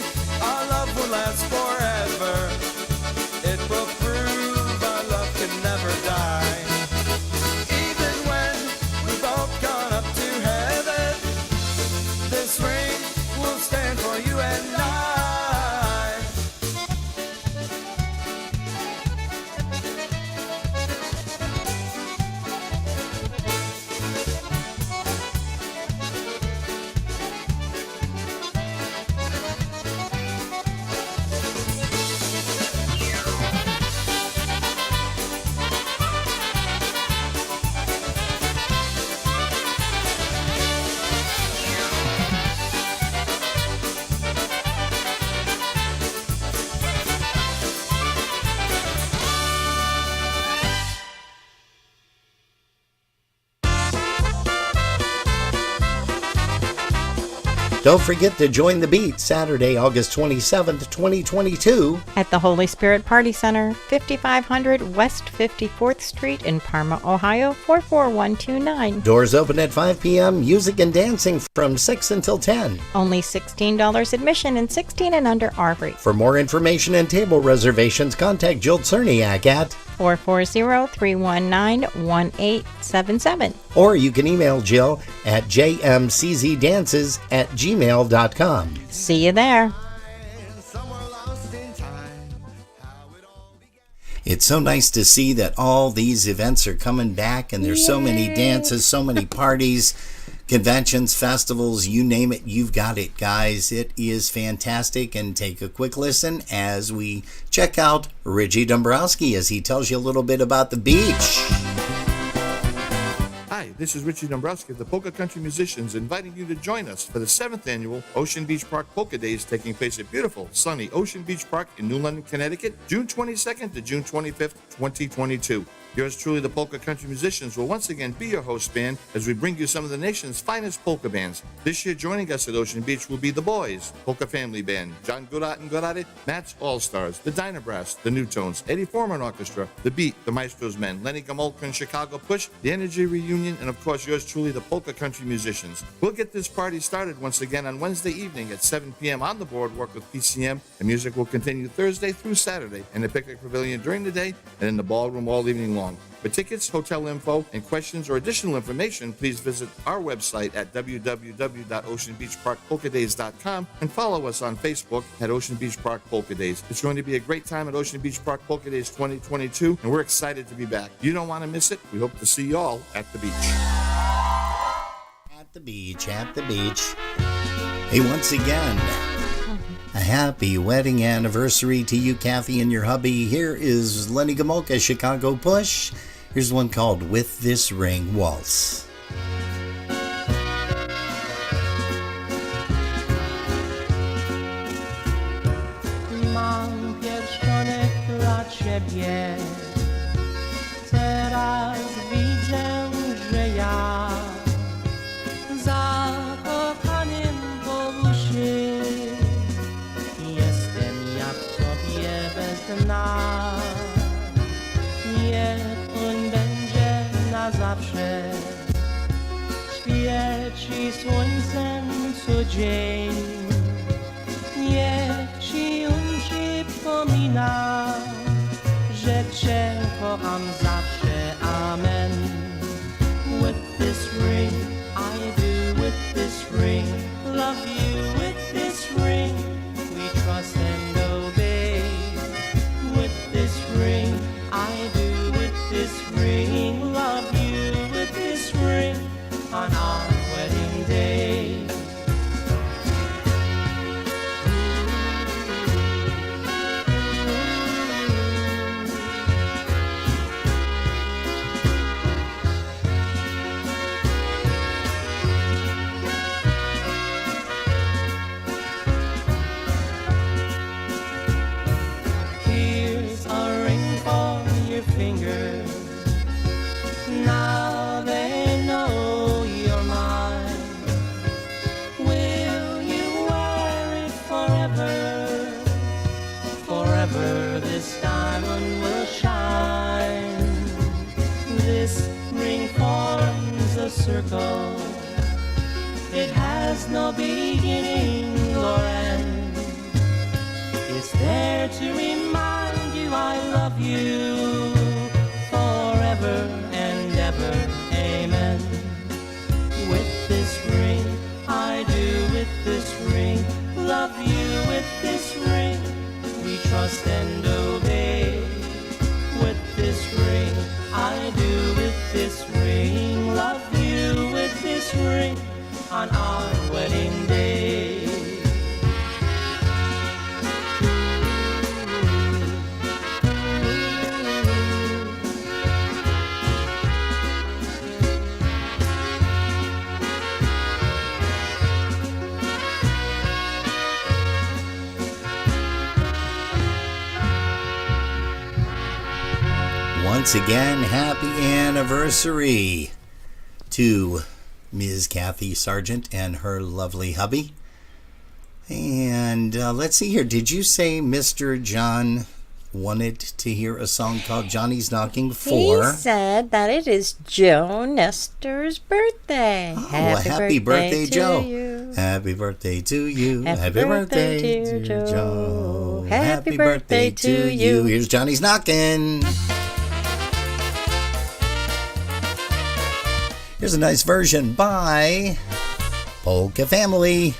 L: our love will last forever. It will prove our love can never die. Even when we've both gone up to heaven, this ring will stand for you and I.
A: Don't forget to join the beat Saturday, August 27th, 2022
F: at the Holy Spirit Party Center, 5500 West 54th Street in Parma, Ohio, 44129.
A: Doors open at 5 p.m., music and dancing from 6 until 10.
F: Only $16 admission and 16 and under are free.
A: For more information and table reservations, contact Jill Cerniak at
F: 440-319-1877.
A: Or you can email Jill at jmczdances@gmail.com.
F: See you there.
A: It's so nice to see that all these events are coming back, and there's so many dances, so many parties, conventions, festivals, you name it, you've got it, guys. It is fantastic. And take a quick listen as we check out Richie Dombrowski as he tells you a little bit about the beach.
M: Hi, this is Richie Dombrowski of the Polka Country Musicians, inviting you to join us for the 7th annual Ocean Beach Park Polka Days, taking place at beautiful, sunny Ocean Beach Park in New London, Connecticut, June 22nd to June 25th, 2022. Yours truly, the Polka Country Musicians, will once again be your host band as we bring you some of the nation's finest polka bands. This year, joining us at Ocean Beach will be the Boys, Polka Family Band, John Gurat and Gorady, Matt's All-Stars, the Dyna Brass, the New Tones, Eddie Foreman Orchestra, the Beat, the Maestro's Men, Lenny Gamolka and Chicago Push, the Energy Reunion, and of course, yours truly, the Polka Country Musicians. We'll get this party started once again on Wednesday evening at 7 p.m. on the boardwalk with PCM. The music will continue Thursday through Saturday in the Picnic Pavilion during the day and in the ballroom all evening long. For tickets, hotel info, and questions or additional information, please visit our website at www.oceanbeachparkpolkadays.com and follow us on Facebook at Ocean Beach Park Polka Days. It's going to be a great time at Ocean Beach Park Polka Days 2022, and we're excited to be back. You don't want to miss it. We hope to see you all at the beach.
A: At the beach, at the beach. Hey, once again, a happy wedding anniversary to you, Kathy, and your hubby. Here is Lenny Gamolka, Chicago Push. Here's one called With This Ring Waltz.
G: Mam pierścionek dla ciebie. Teraz widzę, że ja zakochanym po uszy jestem jak tobie bez dna. Niech on będzie na zawsze, świeci słońcem co dzień. Niech ci on przypomina, że cię kocham zawsze. Amen. With this ring, I do with this ring, love you with this ring, we trust and obey. With this ring, I do with this ring, love you with this ring, on our wedding day. Here's a ring for your finger. Now they know you're mine. Will you wear it forever? Forever this diamond will shine. This ring forms a circle. It has no beginning or end. It's there to remind you I love you forever and ever. Amen. With this ring, I do with this ring, love you with this ring, we trust and obey. With this ring, I do with this ring, love you with this ring, on our wedding day.
A: Once again, happy anniversary to Ms. Kathy Sargent and her lovely hubby. And let's see here. Did you say Mr. John wanted to hear a song called Johnny's Knocking for?
F: He said that it is Joe Nestor's birthday.
A: Oh, happy birthday,
F: to
A: Joe.
F: you.
A: Happy birthday to you.
F: Happy birthday, dear Joe. Happy birthday to you.
A: Here's Johnny's Knocking. Here's a nice version by Polka Family.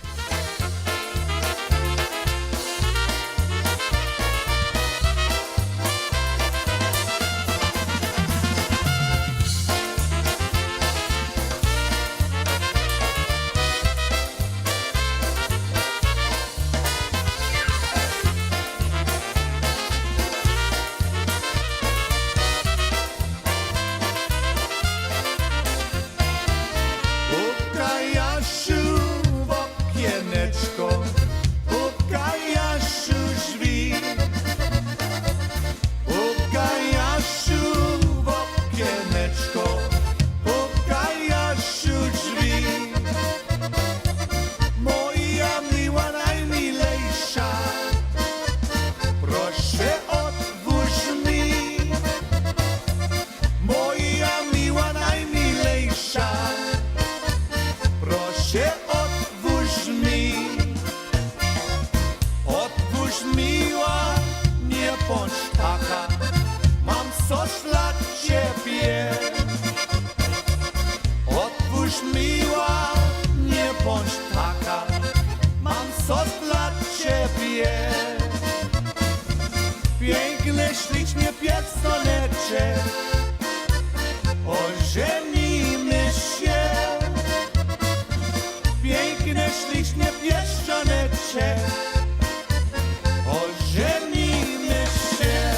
H: Polka Jasiu w oknie
L: bądź taka, mam coś dla ciebie. Otwórz miła, nie bądź taka, mam coś dla ciebie. Piękne, ślicznie pierdoleczek, ożenimy się. Piękne, ślicznie pieszczoneczek, ożenimy się.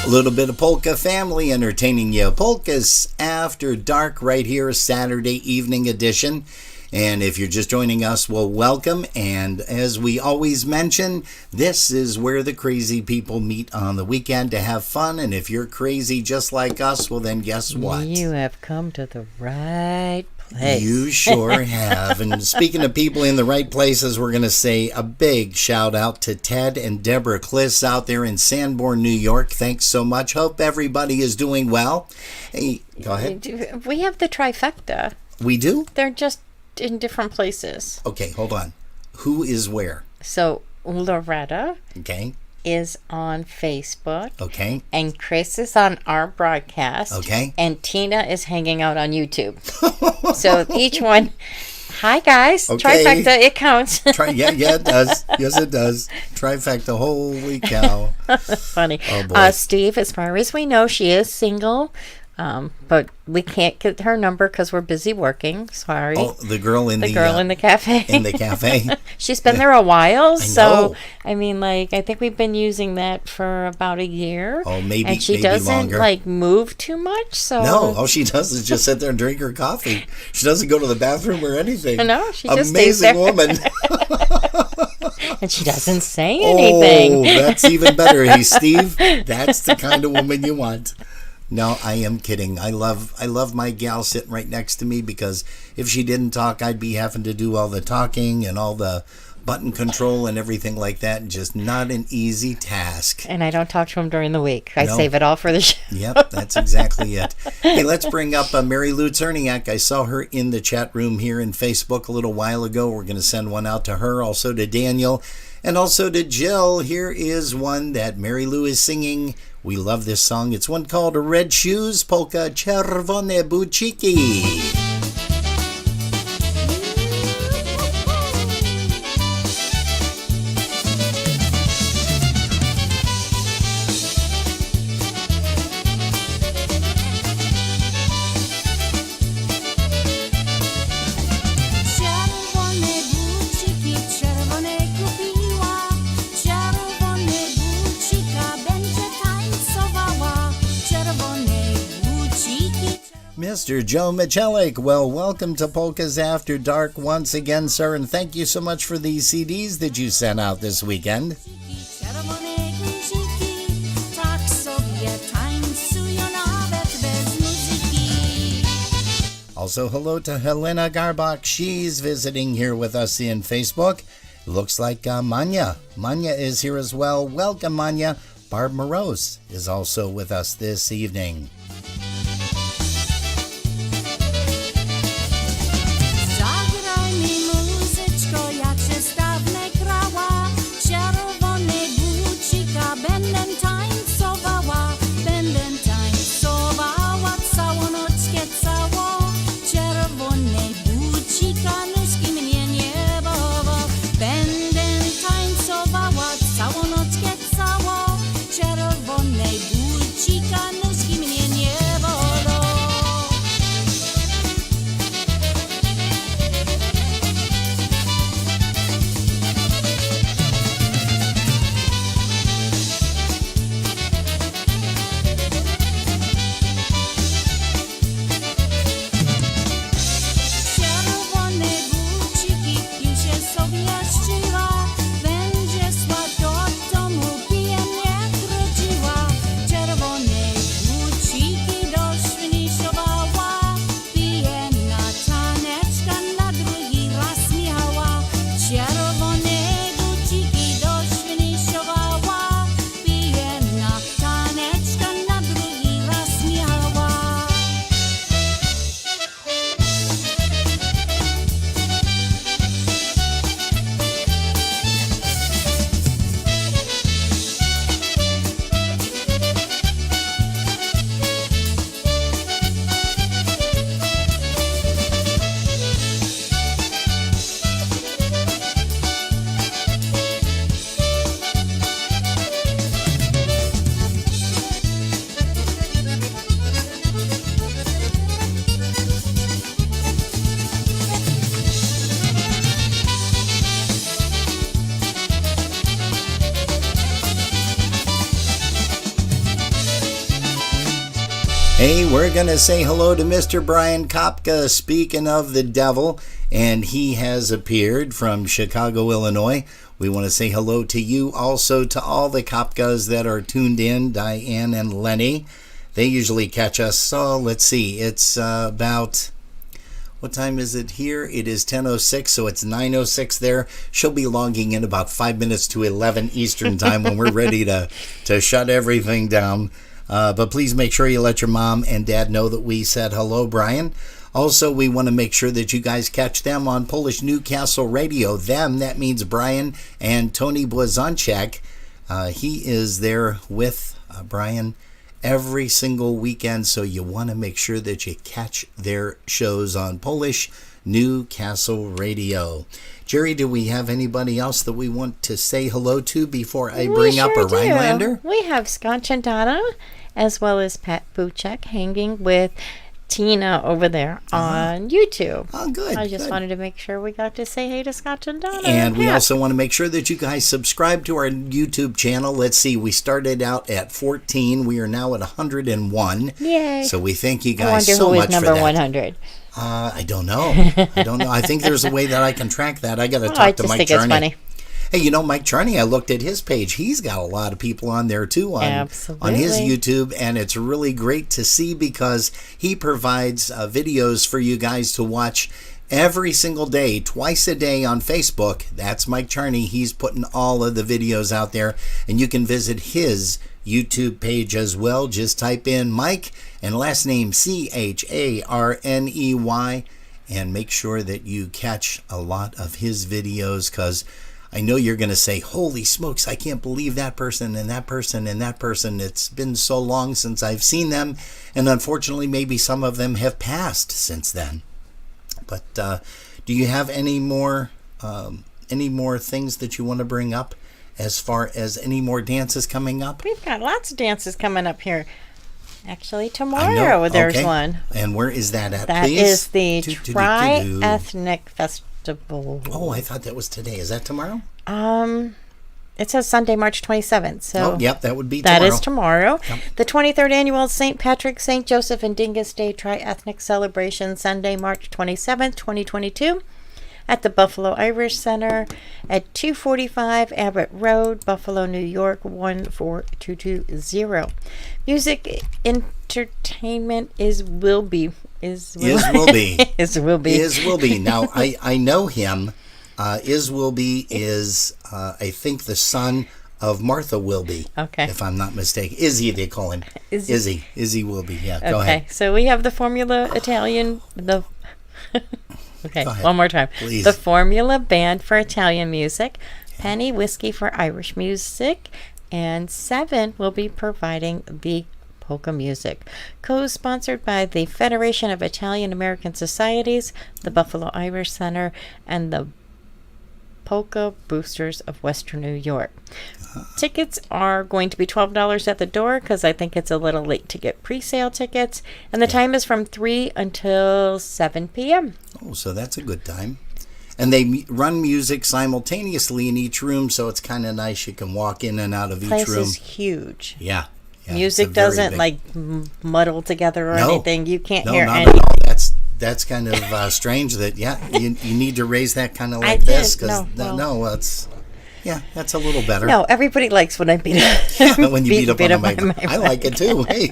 A: A little bit of Polka family entertaining you. Polkas After Dark right here, Saturday evening edition. And if you're just joining us, well, welcome. And as we always mention, this is where the crazy people meet on the weekend to have fun. And if you're crazy just like us, well, then guess what?
F: You have come to the right place.
A: You sure have. And speaking of people in the right places, we're going to say a big shout out to Ted and Deborah Kliss out there in Sanborn, New York. Thanks so much. Hope everybody is doing well. Hey, go ahead.
F: We have the trifecta.
A: We do?
F: They're just in different places.
A: Okay, hold on. Who is where?
F: So Loretta
A: Okay.
F: is on Facebook.
A: Okay.
F: And Chris is on our broadcast.
A: Okay.
F: And Tina is hanging out on YouTube. So each one, hi guys,
A: Okay.
F: trifecta, it counts.
A: Yeah, it does. Yes, it does. Trifecta, holy cow.
F: Funny.
A: Oh, boy.
F: Steve, as far as we know, she is single. But we can't get her number because we're busy working. Sorry.
A: Oh, the girl in the
F: in the cafe.
A: In the cafe.
F: She's been there a while,
A: I
F: so
A: know.
F: I mean, like, I think we've been using that for about a year.
A: Oh, maybe
F: and she
A: maybe
F: doesn't
A: longer.
F: like move too much. So
A: No, all she does is just sit there and drink her coffee. She doesn't go to the bathroom or anything.
F: No, she just stays
A: Amazing
F: there.
A: woman.
F: And she doesn't say anything.
A: Oh, that's even better. Hey, Steve, that's the kind of woman you want. No, I am kidding. I love my gal sitting right next to me, because if she didn't talk, I'd be having to do all the talking and all the button control and everything like that. Just not an easy task.
F: And I don't talk to him during the week. I
A: No.
F: save it all for the show.
A: Yep, that's exactly it. Hey, let's bring up Mary Lou Czerniak. I saw her in the chat room here in Facebook a little while ago. We're going to send one out to her, also to Daniel, and also to Jill. Here is one that Mary Lou is singing. We love this song. It's one called Red Shoes, Polka Czerwone Buciki. Mr. Joe Michelik. Well, welcome to Polkas After Dark once again, sir, and thank you so much for these CDs that you sent out this weekend. Also, hello to Helena Garbach. She's visiting here with us in Facebook. Looks like Manya. Manya is here as well. Welcome, Manya. Barb Morose is also with us this evening. Hey, we're going to say hello to Mr. Brian Kopka, speaking of the devil, and he has appeared from Chicago, Illinois. We want to say hello to you, also to all the Kopkas that are tuned in, Diane and Lenny. They usually catch us, so let's see, it's about, what time is it here? It is 10:06, so it's 9:06 there. She'll be logging in about 5 minutes to 11 Eastern time when we're ready to shut everything down. But please make sure you let your mom and dad know that we said hello, Brian. Also, we want to make sure that you guys catch them on Polish Newcastle Radio. Them, that means Brian and Tony Blazonczak. He is there with Brian every single weekend, so you want to make sure that you catch their shows on Polish Newcastle Radio. Jerry, do we have anybody else that we want to say hello to before I bring up a Rhinelander?
F: We have Scotch and Donna, as well as Pat Buchek hanging with Tina over there on YouTube.
A: Oh, good.
F: I just wanted to make sure we got to say hey to Scotch and Donna.
A: And we also want to make sure that you guys subscribe to our YouTube channel. Let's see, we started out at 14. We are now at 101.
F: Yay.
A: So we thank you guys
F: so
A: so much
F: for that.
A: number
F: 100.
A: I don't know. I think there's a way that I can track that. I got to talk
F: I
A: to
F: just
A: Mike
F: think
A: Charney.
F: It's funny.
A: Hey, you know, Mike Charney, I looked at his page. He's got a lot of people on there, too, on his YouTube, and it's really great to see because he provides videos for you guys to watch every single day, twice a day on Facebook. That's Mike Charney. He's putting all of the videos out there, and you can visit his YouTube page as well. Just type in Mike and last name Charney, and make sure that you catch a lot of his videos, because I know you're going to say, holy smokes, I can't believe that person and that person and that person. It's been so long since I've seen them, and unfortunately maybe some of them have passed since then. But do you have any more things that you want to bring up as far as any more dances coming up?
F: We've got lots of dances coming up here. Actually, tomorrow there's one.
A: And where is that at,
F: That
A: please?
F: is the Tri-Ethnic Festival.
A: Oh, I thought that was today. Is that tomorrow?
F: It says Sunday, March 27th. So
A: yep, that would be tomorrow.
F: That is tomorrow.
A: Yep.
F: The 23rd annual St. Patrick, St. Joseph, and Dingus Day Tri-Ethnic Celebration, Sunday, March 27th, 2022, at the Buffalo Irish Center at 245 Abbott Road, Buffalo, New York, 14220. Music entertainment will be.
A: Now, I know him. Wilby is, I think, the son of Martha Wilby.
F: Okay.
A: If I'm not mistaken. Izzy, they call him. Izzy Wilby. Yeah,
F: okay.
A: Go ahead.
F: So we have the Formula Italian, okay, one more time.
A: Please.
F: The Formula Band for Italian music, Penny Whiskey for Irish music, and Seven will be providing the polka music. Co-sponsored by the Federation of Italian American Societies, the Buffalo Irish Center, and the Polka Boosters of Western New York. Tickets are going to be $12 at the door because I think it's a little late to get pre-sale tickets. And the time is from 3 until 7 p.m.
A: Oh, so that's a good time. And they run music simultaneously in each room, so it's kind of nice. You can walk in and out of each room.
F: Place is huge.
A: Yeah.
F: Music doesn't muddle together or anything. You can't hear
A: not
F: anything.
A: at all. That's kind of strange that you need to raise that kind of like this because that's a little better.
F: No, everybody likes when I beat
A: when you beat up on my I like it too. Hey,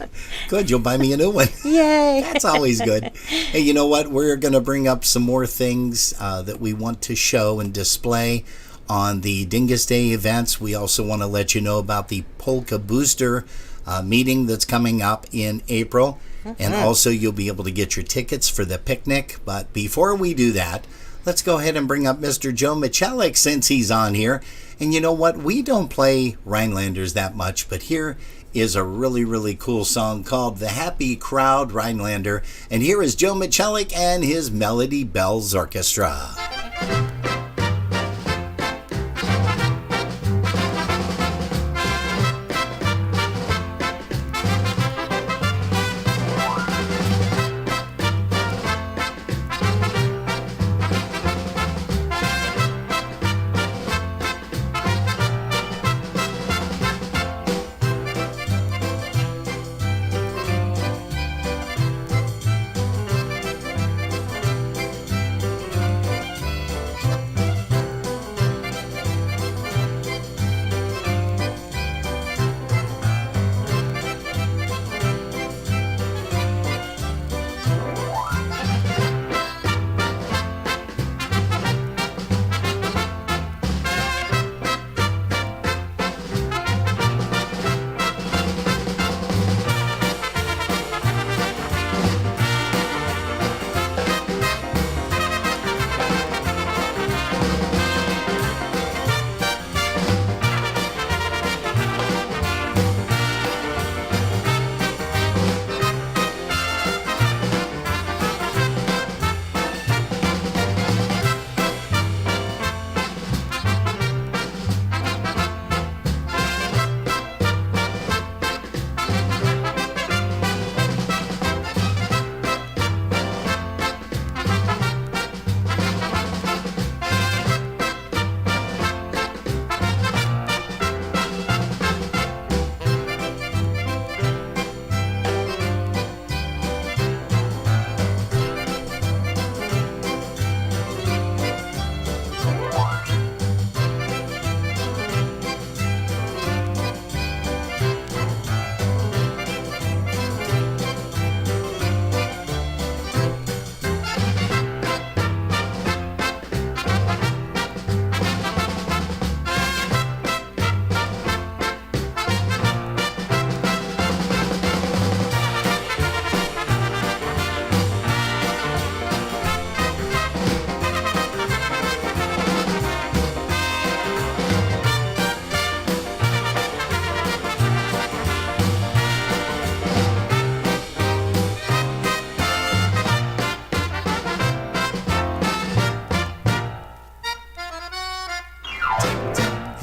A: good, you'll buy me a new one.
F: Yay!
A: That's always good. Hey, you know what? We're going to bring up some more things that we want to show and display on the Dingus Day events. We also want to let you know about the Polka Booster meeting that's coming up in April. And also you'll be able to get your tickets for the picnic. But before we do that, let's go ahead and bring up Mr. Joe Michelik since he's on here. And you know what? We don't play Rhinelanders that much, but here is a really, really cool song called The Happy Crowd Rhinelander. And here is Joe Michelik and his Melody Bells Orchestra.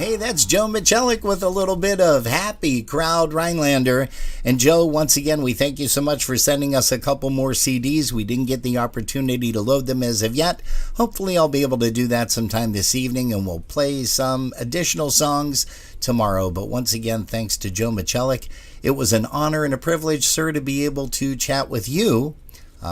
A: Hey, that's Joe Michelik with a little bit of Happy Crowd Rhinelander. And Joe, once again, we thank you so much for sending us a couple more CDs. We didn't get the opportunity to load them as of yet. Hopefully I'll be able to do that sometime this evening, and we'll play some additional songs tomorrow. But once again, thanks to Joe Michelik. It was an honor and a privilege, sir, to be able to chat with you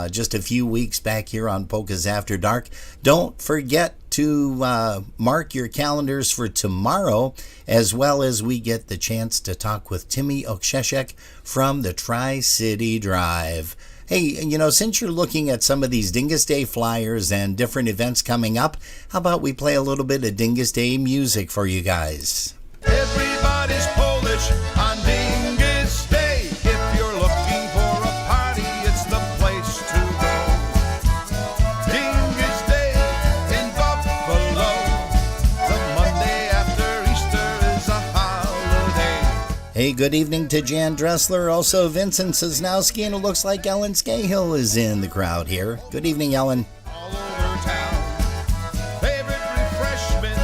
A: just a few weeks back here on Polkas After Dark. Don't forget to mark your calendars for tomorrow, as well as we get the chance to talk with Timmy Oksheshek from the Tri-City Drive. Hey, you know, since you're looking at some of these Dingus Day flyers and different events coming up, how about we play a little bit of Dingus Day music for you guys?
H: Everybody's Polish on Dingus Day. If you're looking for a party, it's the place to go. Dingus Day in Buffalo. The Monday after Easter is a holiday.
A: Hey, good evening to Jan Dressler, also Vincent Sosnowski, and it looks like Ellen Scahill is in the crowd here. Good evening, Ellen.
H: All over town. Favorite refreshments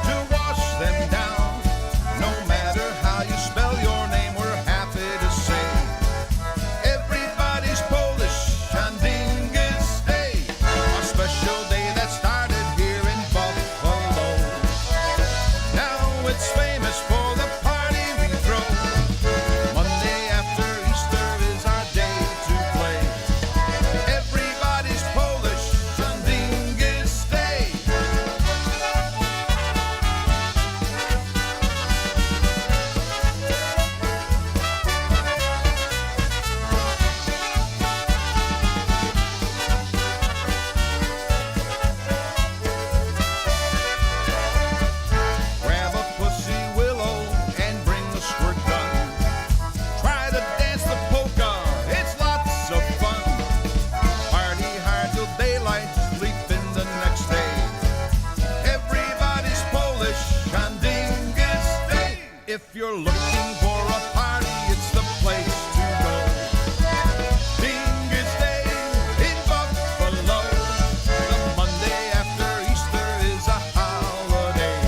H: to wash them down. No matter how you spell your name, we're happy to say everybody's Polish on Dingus Day. A special day that started here in Buffalo. Now it's famous for the party we throw. Monday after Easter is our day to play. Everybody's Polish on Dingus Day. Grab a pussy willow and bring the squirt gun. Try to dance the polka, it's lots of fun. Party hard till daylight, sleep in the next day. Everybody's Polish on Dingus Day. If you're looking for a party, it's the place to go. Dingus Day in Buffalo. The Monday after Easter is a holiday.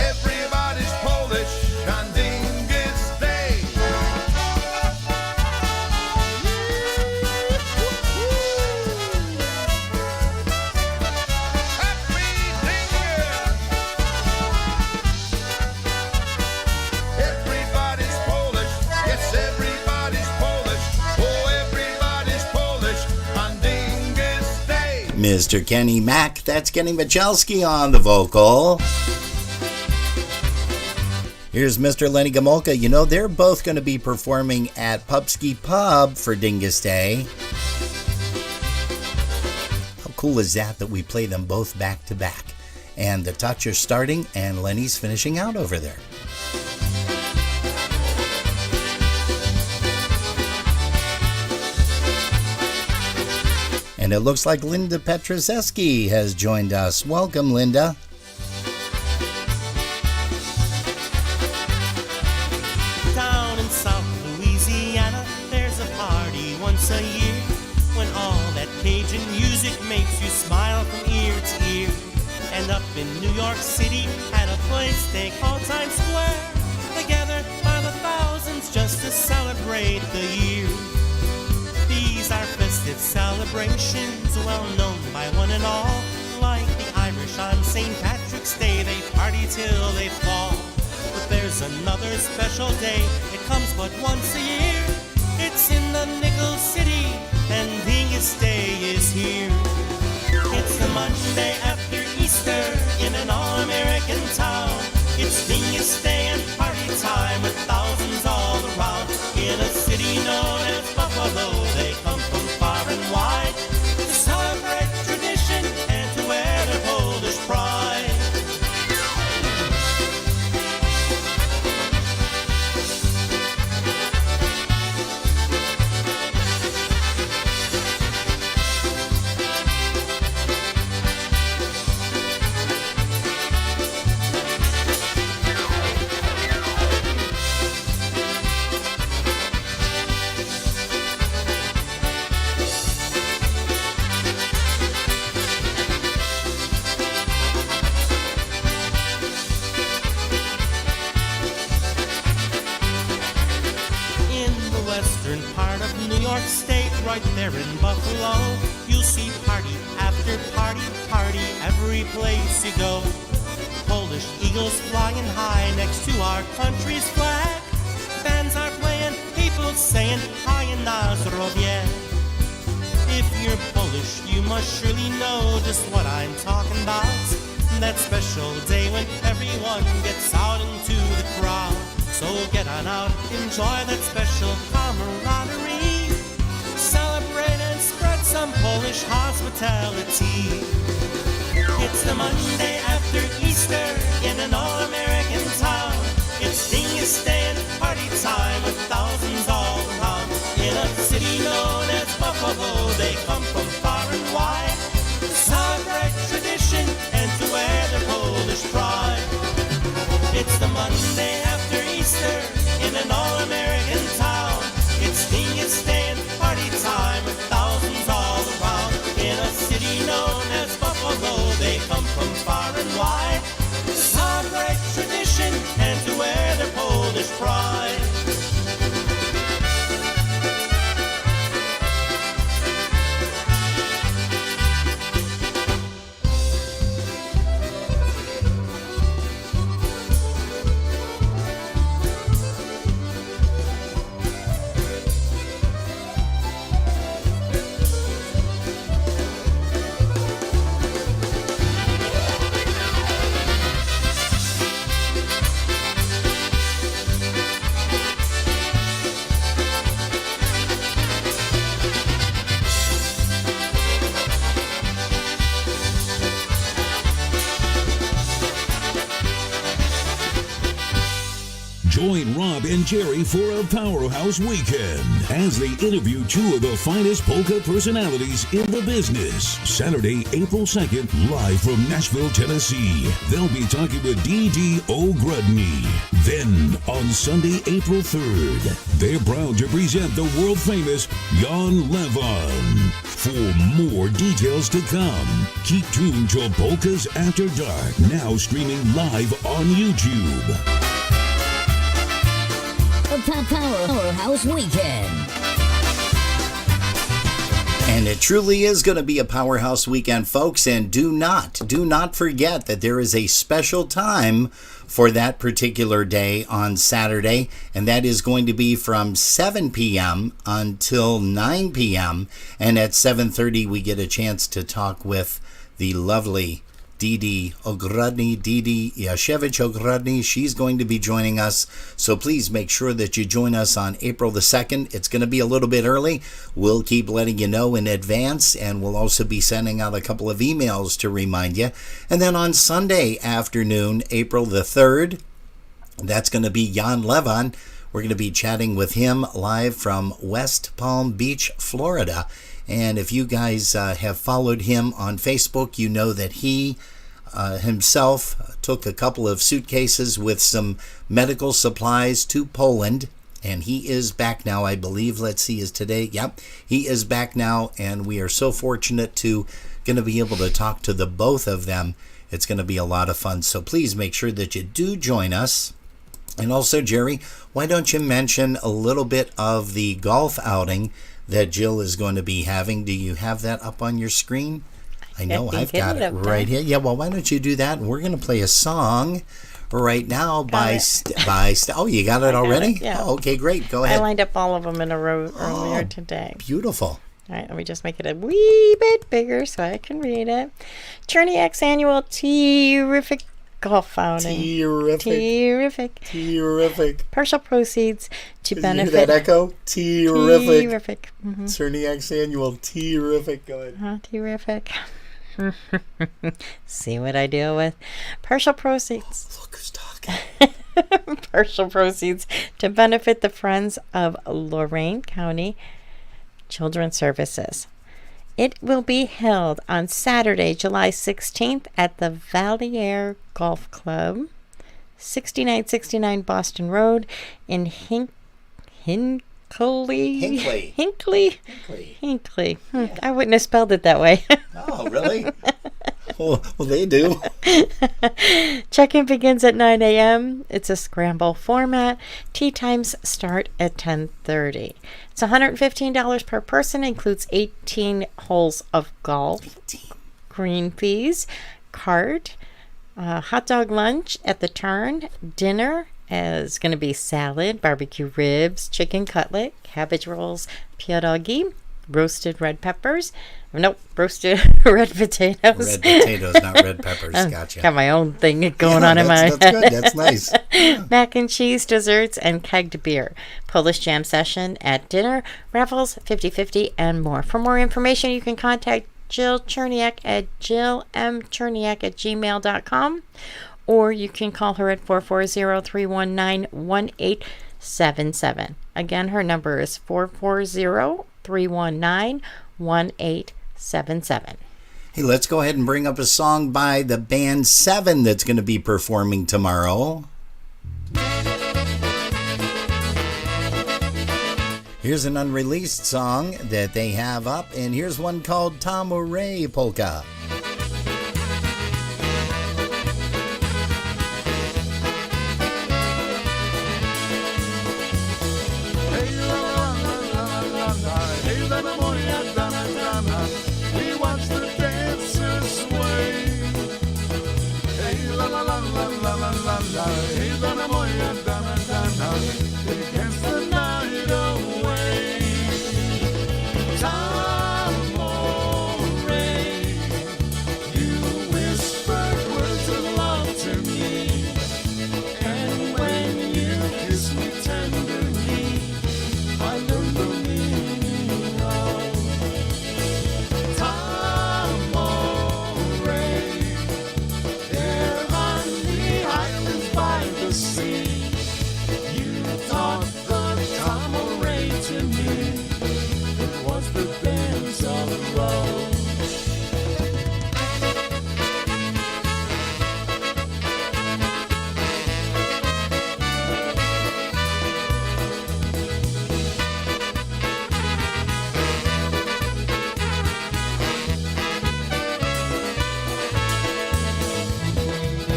H: Everybody's Polish on Dingus Day. Happy Dingus! Everybody's Polish, yes, everybody's Polish. Oh, everybody's Polish on Dingus Day.
A: Mr. Kenny Mack, that's Kenny Michalski on the vocal. Here's Mr. Lenny Gomolka. You know, they're both going to be performing at Pupski Pub for Dingus Day. How cool is that we play them both back to back? And the Touch are starting and Lenny's finishing out over there. And it looks like Linda Petroseski has joined us. Welcome, Linda.
N: Down in South Louisiana, there's a party once a year when all that Cajun music makes you smile from ear to ear. And up in New York City, at a place they call Times Square, they gather by the thousands just to celebrate the year. These are festive celebrations, well known by one and all. Like the Irish on St. Patrick's Day, they party till they fall. But there's another special day, it comes but once a year. It's in the Nickel City, and Dingus Day is here. It's the Monday after Easter in an all-American town. It's Dingus Day and party time with thousands all around. In a city known as Buffalo, they come from far and wide to celebrate tradition and to wear their Polish pride. York State, right there in Buffalo. You'll see party after party, party every place you go. Polish eagles flying high next to our country's flag. Bands are playing, people saying, Haja Nazdrowie. If you're Polish, you must surely know just what I'm talking about. That special day when everyone gets out into the crowd. So get on out, enjoy that special camaraderie. Celebrate and spread some Polish hospitality. It's the Monday after Easter in an all-American town. It's Dingus Day and party time with thousands all around. In a city known as Buffalo, they come from far and wide to celebrate tradition and to wear their Polish pride. It's the Monday after Easter in an all-American town. It's Dingus Day and party time with thousands all around. In a city known as Buffalo, they come from far and wide to celebrate tradition and to wear their Polish pride.
D: Join Rob and Jerry for a Powerhouse Weekend as they interview two of the finest polka personalities in the business. Saturday, April 2nd, live from Nashville, Tennessee. They'll be talking with D.D. O'Grudney. Then, on Sunday, April 3rd, they're proud to present the world-famous Jan Levon. For more details to come, keep tuned to Polkas After Dark, now streaming live on YouTube.
K: Powerhouse Weekend.
A: And it truly is going to be a powerhouse weekend, folks. And do not forget that there is a special time for that particular day on Saturday. And that is going to be from 7 p.m. until 9 p.m. And at 7:30, we get a chance to talk with the lovely Didi Ogrodny, Didi Yashevich Ogrodny. She's going to be joining us. So please make sure that you join us on April the 2nd. It's going to be a little bit early. We'll keep letting you know in advance, and we'll also be sending out a couple of emails to remind you. And then on Sunday afternoon, April the 3rd, that's going to be Jan Levon. We're going to be chatting with him live from West Palm Beach, Florida. And if you guys have followed him on Facebook, you know that he himself took a couple of suitcases with some medical supplies to Poland. And he is back now, I believe. Let's see, is today? Yep, he is back now. And we are so fortunate to going to be able to talk to the both of them. It's going to be a lot of fun. So please make sure that you do join us. And also, Jerry, why don't you mention a little bit of the golf outing that Jill is going to be having? Do you have that up on your screen? I know I've got it right here. Yeah, well, why don't you do that? And we're going to play a song right now by oh, you got it already?
F: Yeah.
A: Oh, okay, great. Go ahead.
F: I lined up all of them in a row earlier today.
A: Beautiful.
F: All right, let me just make it a wee bit bigger so I can read it. Czerniak's annual terrific golf outing. Terrific. Partial proceeds to benefit.
A: You hear that echo? Terrific.
F: Terrific. Mm-hmm.
A: Czerniak's annual terrific. Go ahead.
F: Terrific. See what I deal with? Partial proceeds.
A: Look who's talking.
F: Partial proceeds to benefit the Friends of Lorain County Children's Services. It will be held on Saturday, July 16th at the Valier Golf Club, 6969 Boston Road in Hinckley. I wouldn't have spelled it that way.
A: Oh, really? Well, they do.
F: Check-in begins at 9 a.m. It's a scramble format. Tea times start at 10:30. It's $115 per person. Includes 18 holes of golf, green fees, cart, hot dog lunch at the turn. Dinner is going to be salad, barbecue ribs, chicken cutlet, cabbage rolls, pierogi, roasted red peppers. Nope, roasted red potatoes.
A: Red potatoes, not red peppers. Gotcha.
F: Got my own thing going on in my head.
A: That's good. That's nice.
F: Mac and cheese, desserts, and kegged beer. Polish jam session at dinner, raffles, 50/50, and more. For more information, you can contact Jill Cherniak at jillmcherniak@gmail.com, or you can call her at 440-319-1877. Again, her number is 440-319-1877.
A: Hey, let's go ahead and bring up a song by the band 7 that's going to be performing tomorrow. Here's an unreleased song that they have up, and here's one called Tamuray Polka.
H: We watch the dancers sway. Hey la la la la la la la la. Hey dana moya dana dana. They dance the night away. Tamuray, you whispered words of love to me, and when you kiss me tenderly, I learned the meaning of Tamuray. There on the islands by the sea, you taught the Tamuray to me. It was the dance of love.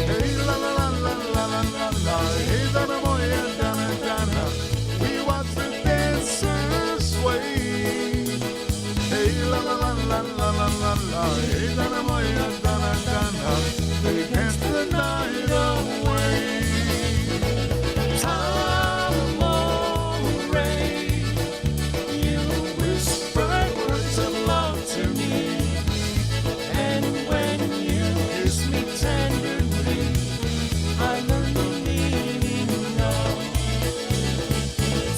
H: Hey la la la la la la la la. Hey dana moya dana dana. We watch the dancers sway. Hey la la la la la la la la. Hey dana moya dana dana. They dance the night away. Tamuray, you whispered words of love to me, and when you kiss me tenderly, I learned the meaning of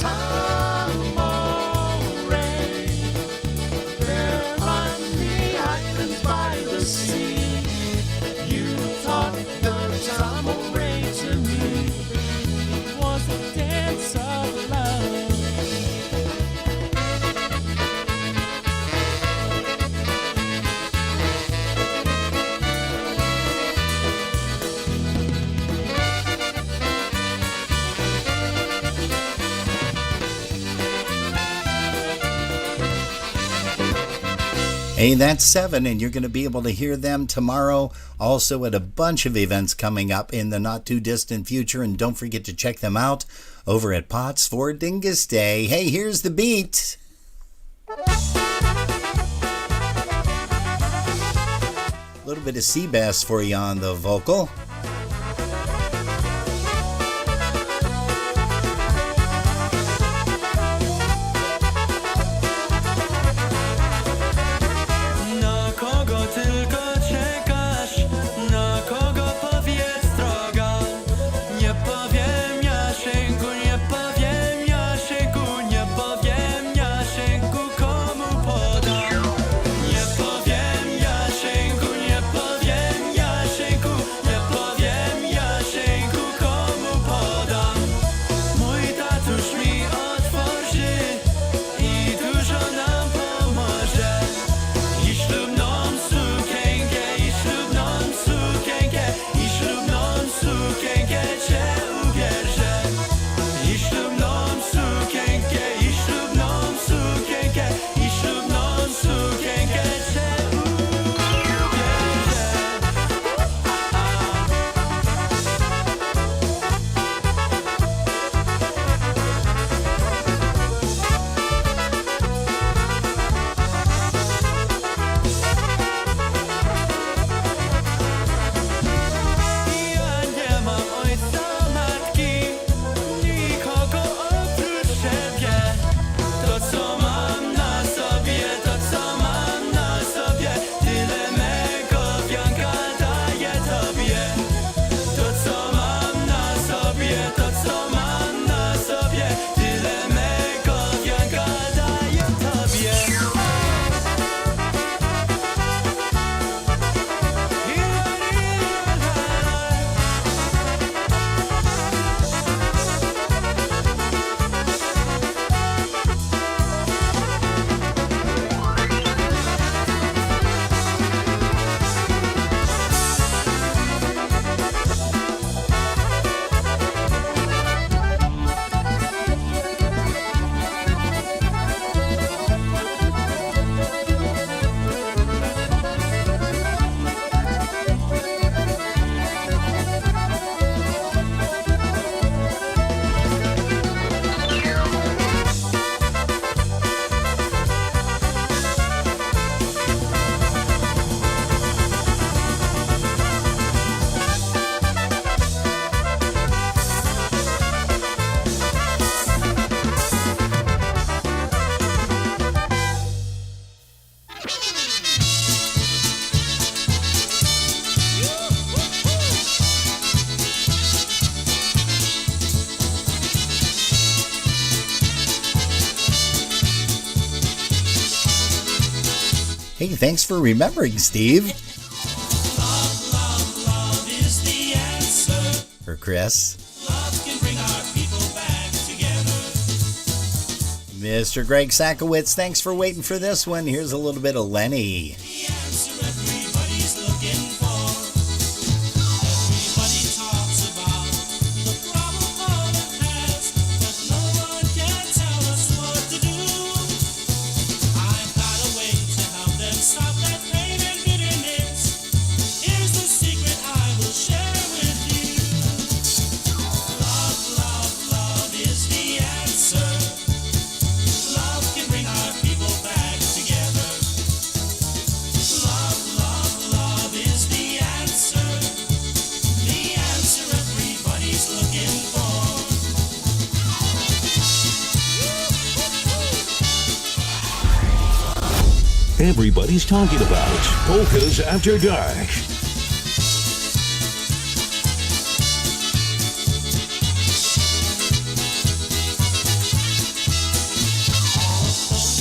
H: Tamuray. There on the islands by the sea, you taught the Tamuray to me. It was the dance of love.
A: Hey, that's 7, and you're going to be able to hear them tomorrow. Also at a bunch of events coming up in the not too distant future, and don't forget to check them out over at Potts for Dingus Day. Hey, here's the beat. A little bit of sea bass for you on the vocal.
G: Na kogo tylko czekasz? Na kogo powiedz droga? Nie powiem Jaszenku, nie powiem Jaszenku, nie powiem Jaszenku, komu podam. Nie powiem Jaszenku, nie powiem Jaszenku, nie powiem
A: Hey, thanks for remembering, Steve.
O: Love is the answer.
A: Or Chris.
O: Love can bring our people back together.
A: Mr. Greg Sakowitz, thanks for waiting for this one. Here's a little bit of Lenny.
O: The answer everybody's looking for. Everybody talks about the problem all it has, but no one can tell us what to do. I've got a way to help them stop that pain and bitterness. Here's the secret I will share with you. Love is the answer. Love can bring our people back together. Love is the answer. The answer everybody's looking for.
D: Everybody's talking about Polkas After Dark.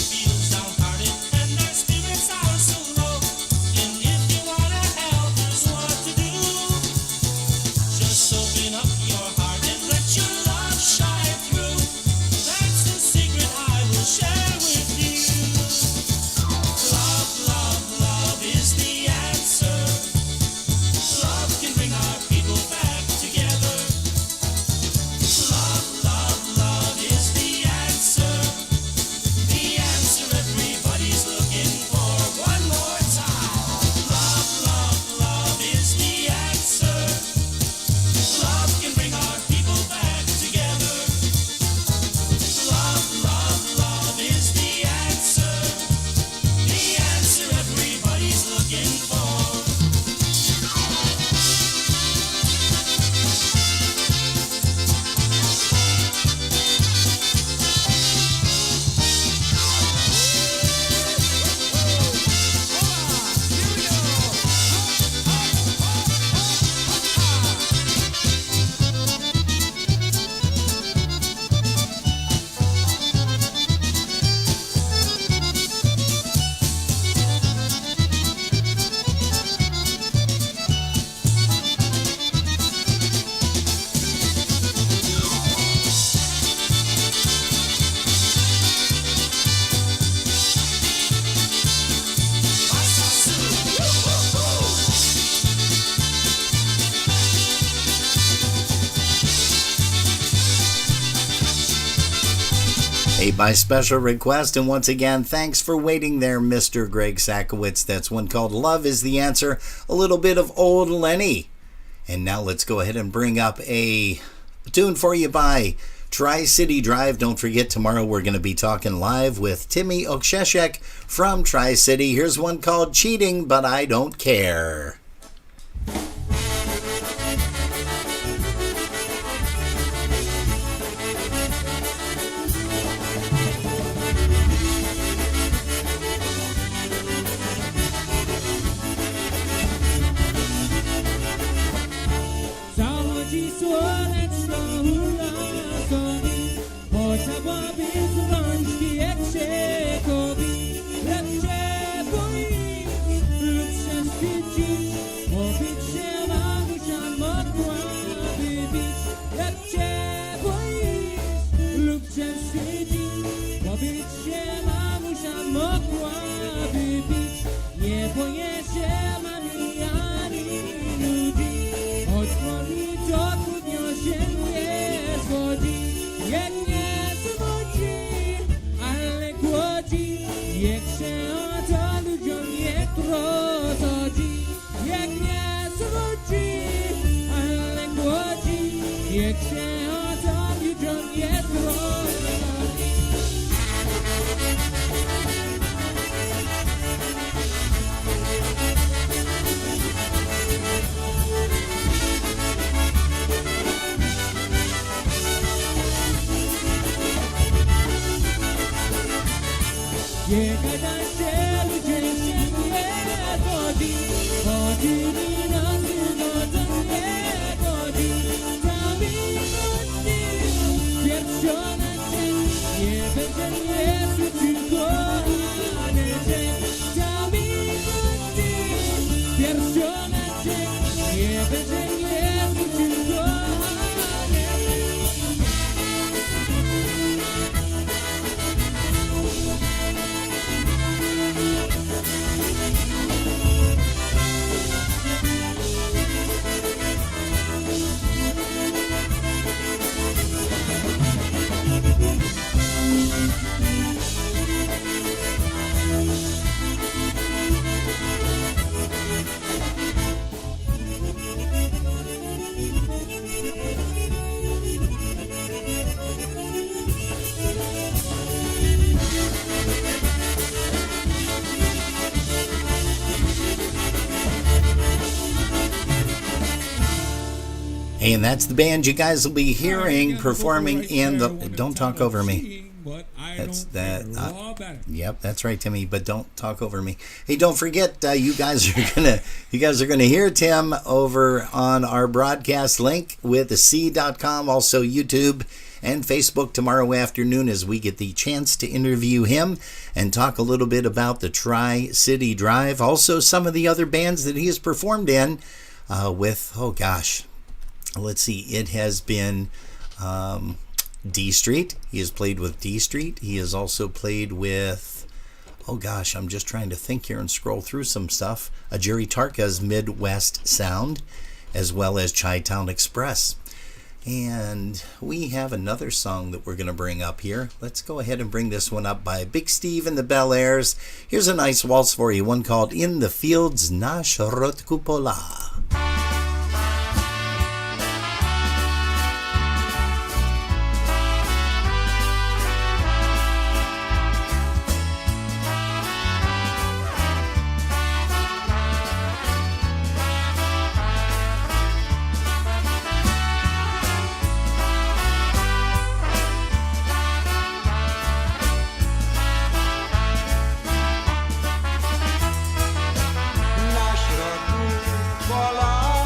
O: Feels downhearted and their spirits are so low. And if you wanna help, here's what to do. Just open up your heart and let your love shine through. That's the secret I will share with you. Love is the answer. Love can bring our people back together. Love is the answer. The answer everybody's looking for. One more time. Love is the answer. Love can bring our people back together. Love is the answer. The answer everybody's looking for.
A: Hey, by special request, and once again, thanks for waiting there, Mr. Greg Sakowitz. That's one called Love is the Answer, a little bit of old Lenny. And now let's go ahead and bring up a tune for you by Tri-City Drive. Don't forget, tomorrow we're going to be talking live with Timmy Oksheshek from Tri-City. Here's one called Cheating, But I Don't Care.
P: Zachodzi słoneczno ulasowi, potrzebowi z rączki jak szekowi. Lepsze boisz lub się świeci, mówić się mamusia mogłaby bić. Lepsze boisz lub się świeci, mówić się mamusia mogłaby bić. Nie boję się mami ani ludzi, choć woli to trudno się nie zgodzi. Jak nie zwodzi, ale głodzi, jak się o to ludziom nie trozodzi. Jak nie zwodzi, ale głodzi, jak się o to ludziom nie trozodzi. Niechaj na się ludzie się nie godzi, godziny nocy nocą nie godzi. Ta miłości pierściona dzień, nie będzie nie tylko kochany dzień. Ta miłości
A: And that's the band you guys will be hearing performing in the. Don't talk over me. That's that. Yep, that's right, Timmy. But don't talk over me. Hey, don't forget, you guys are gonna hear Tim over on our broadcast link with the C.com, also YouTube and Facebook tomorrow afternoon as we get the chance to interview him and talk a little bit about the Tri-City Drive. Also, some of the other bands that he has performed in with. Oh gosh, let's see. It has been. D Street. He has played with D Street. He has also played with, oh gosh, I'm just trying to think here and scroll through some stuff. Jerry Tarka's Midwest Sound, as well as Chi-Town Express. And we have another song that we're going to bring up here. Let's go ahead and bring this one up by Big Steve and the Bel Airs. Here's a nice waltz for you, one called In the Fields na Shorot Kupola.
Q: Voila.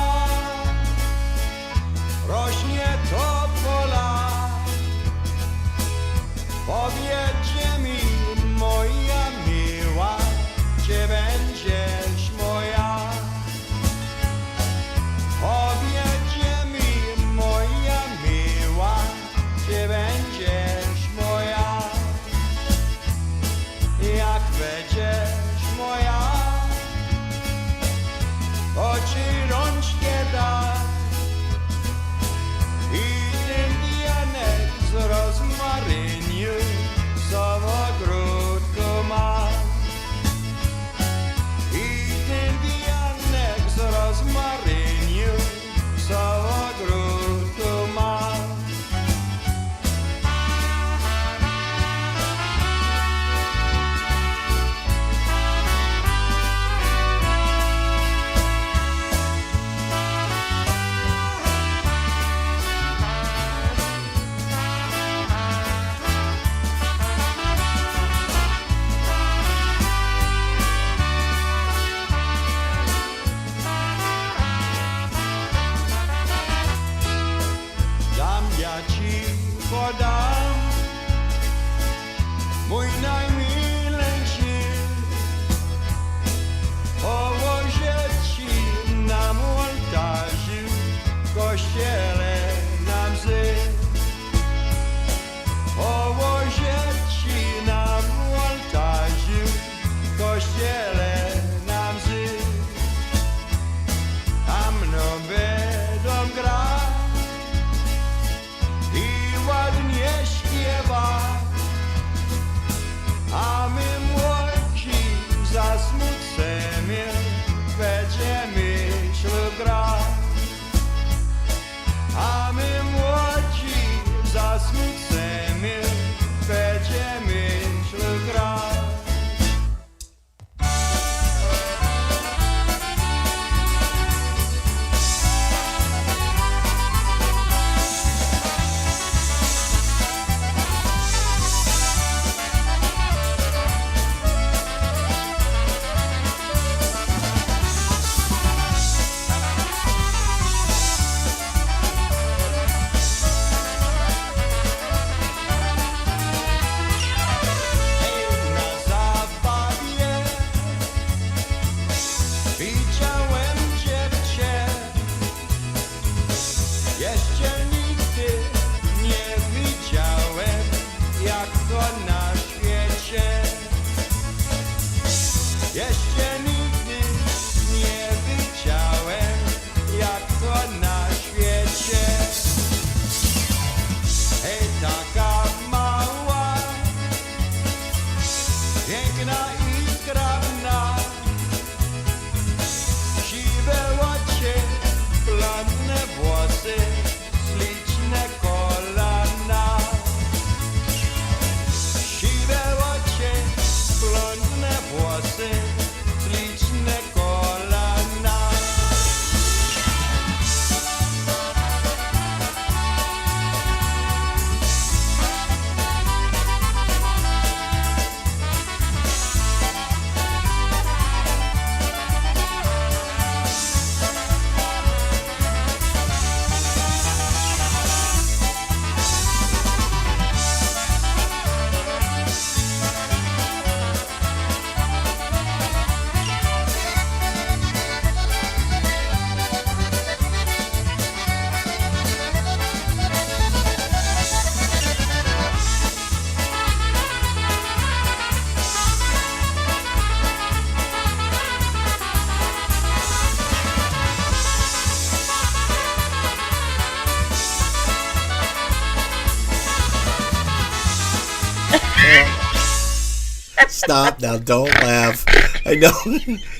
A: Stop now! Don't laugh. I know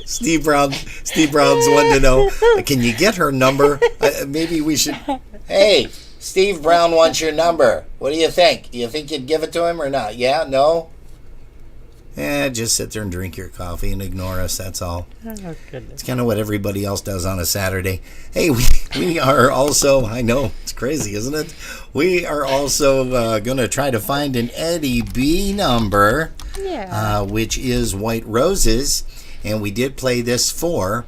A: Steve Brown's wanting to know. Can you get her number? Maybe we should. Hey, Steve Brown wants your number. What do you think? Do you think you'd give it to him or not? Yeah? No? Just sit there and drink your coffee and ignore us. That's all.
F: Oh, goodness.
A: It's kind of what everybody else does on a Saturday. Hey, we are also, I know, it's crazy, isn't it? We are also going to try to find an Eddie B number, which is White Roses. And we did play this for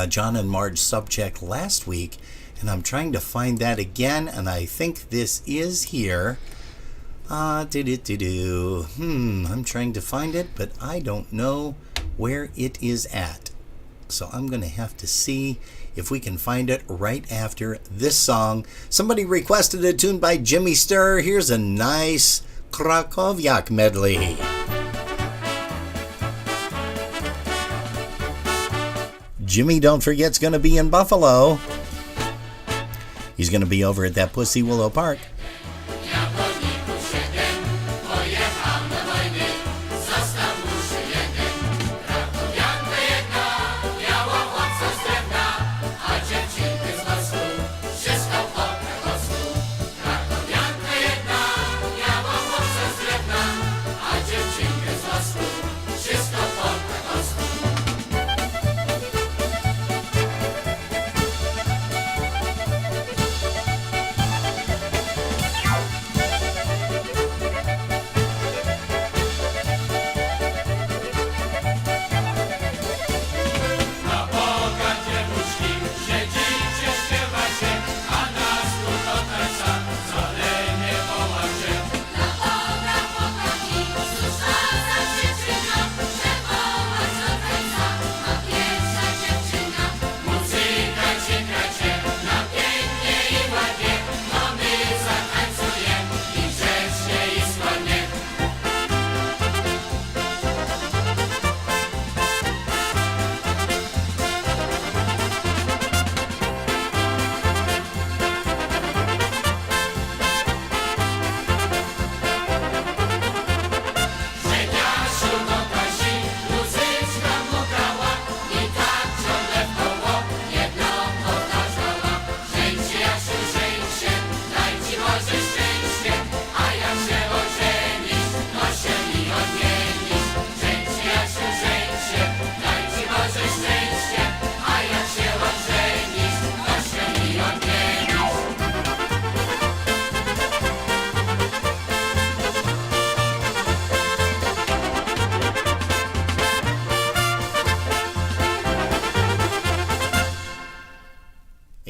A: John and Marge Subcheck last week. And I'm trying to find that again. And I think this is here. I'm trying to find it, but I don't know where it is at. So I'm going to have to see if we can find it right after this song. Somebody requested a tune by Jimmy Sturr. Here's a nice Krakowiak medley. Jimmy, don't forget, is going to be in Buffalo. He's going to be over at that Pussy Willow Park.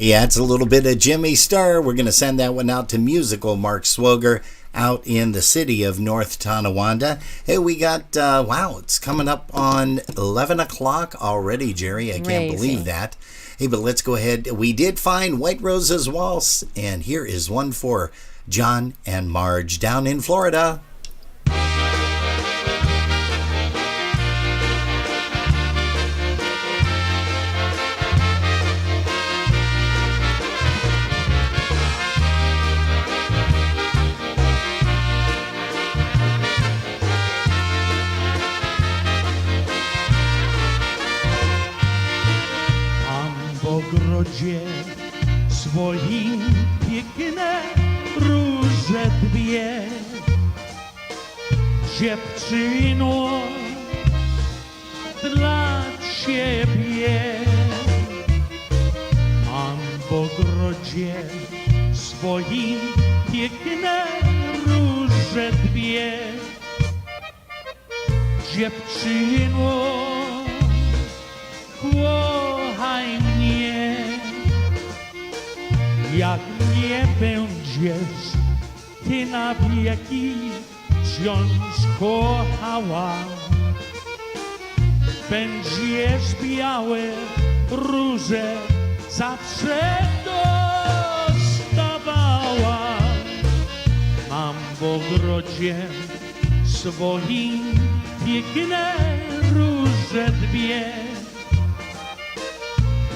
A: Yeah, it's a little bit of Jimmy Sturr. We're going to send that one out to musical Mark Swoger out in the city of North Tonawanda. Hey, we got, wow, it's coming up on 11 o'clock already, Jerry. I can't believe that. Hey, but let's go ahead. We did find White Roses Waltz, and here is one for John and Marge down in Florida.
Q: Swoim piękne róże dwie, dziewczyno, dla ciebie mam w ogrodzie swoim piękne róże dwie, dziewczyno, kochaj mnie. Jak nie będziesz ty na wieki wciąż kochała, będziesz białe róże zawsze dostawała. Mam w ogrodzie swoim piękne róże dwie,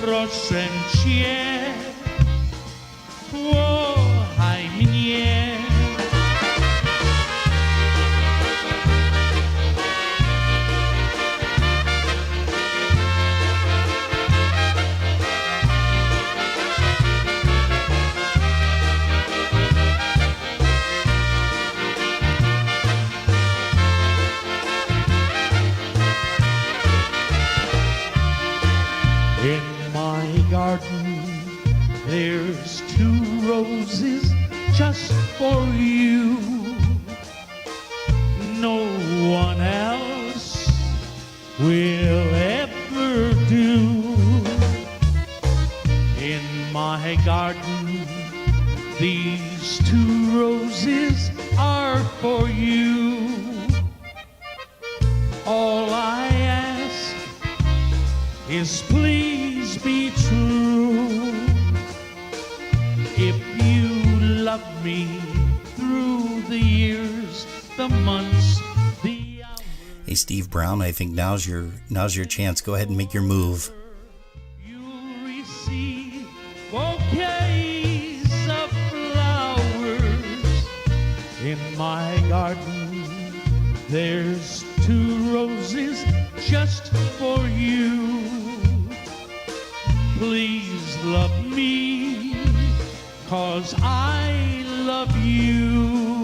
Q: proszę cię, kochaj mnie. There's two roses just for you. No one else will ever do. In my garden, these two roses are for you. All I ask is please be true. If you love me through the years, the months, the hours.
A: Hey, Steve Brown, I think now's your chance. Go ahead and make your move.
Q: You'll receive bouquets of flowers. In my garden, there's two roses just for you. Please love me, 'cause I love you.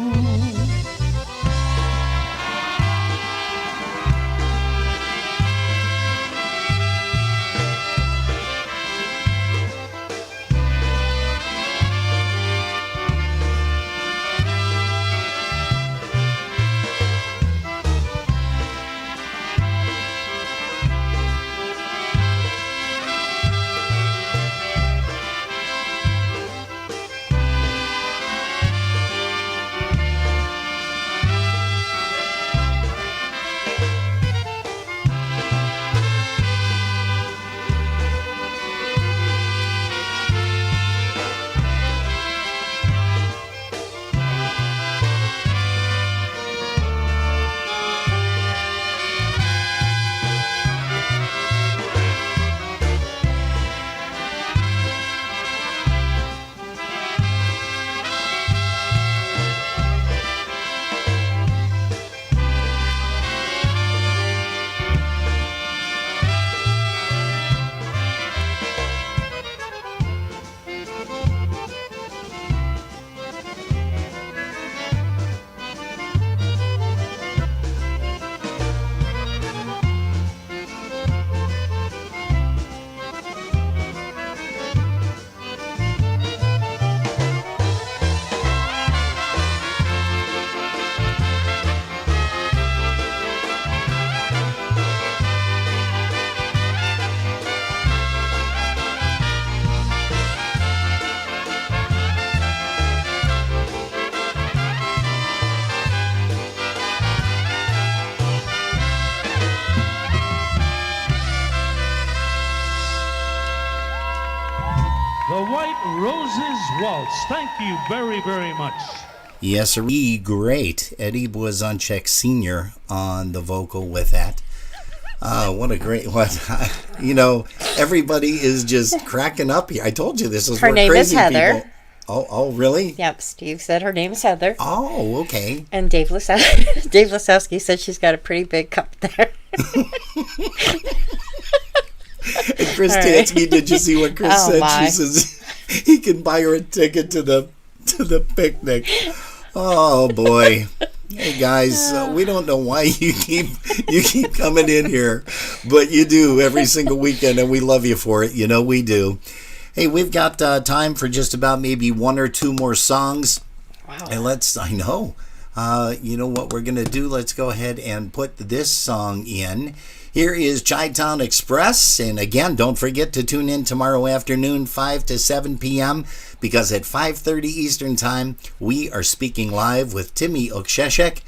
Q: The White Roses Waltz. Thank you very, very much.
A: Yes, sir. Great. Eddie Blazonczyk Sr. on the vocal with that. What a great one. You know, everybody is just cracking up here. I told you this is
F: Her
A: where
F: name is
A: crazy
F: Heather.
A: people. Oh, really?
F: Yep, Steve said her name's Heather.
A: Oh, okay.
F: And Dave Lasowski said she's got a pretty big cup there.
A: And Chris
F: All
A: Tansky,
F: right.
A: did you see what Chris
F: Oh,
A: said?
F: my.
A: She says he can buy her a ticket to the picnic. Oh boy. Hey guys, we don't know why you keep coming in here, but you do every single weekend, and we love you for it. You know we do. Hey, we've got time for just about maybe one or two more songs.
F: Wow.
A: And I know. You know what we're gonna do? Let's go ahead and put this song in. Here is Chi-Town Express, and again, don't forget to tune in tomorrow afternoon, 5 to 7 p.m., because at 5:30 Eastern Time, we are speaking live with Timmy Oksheshek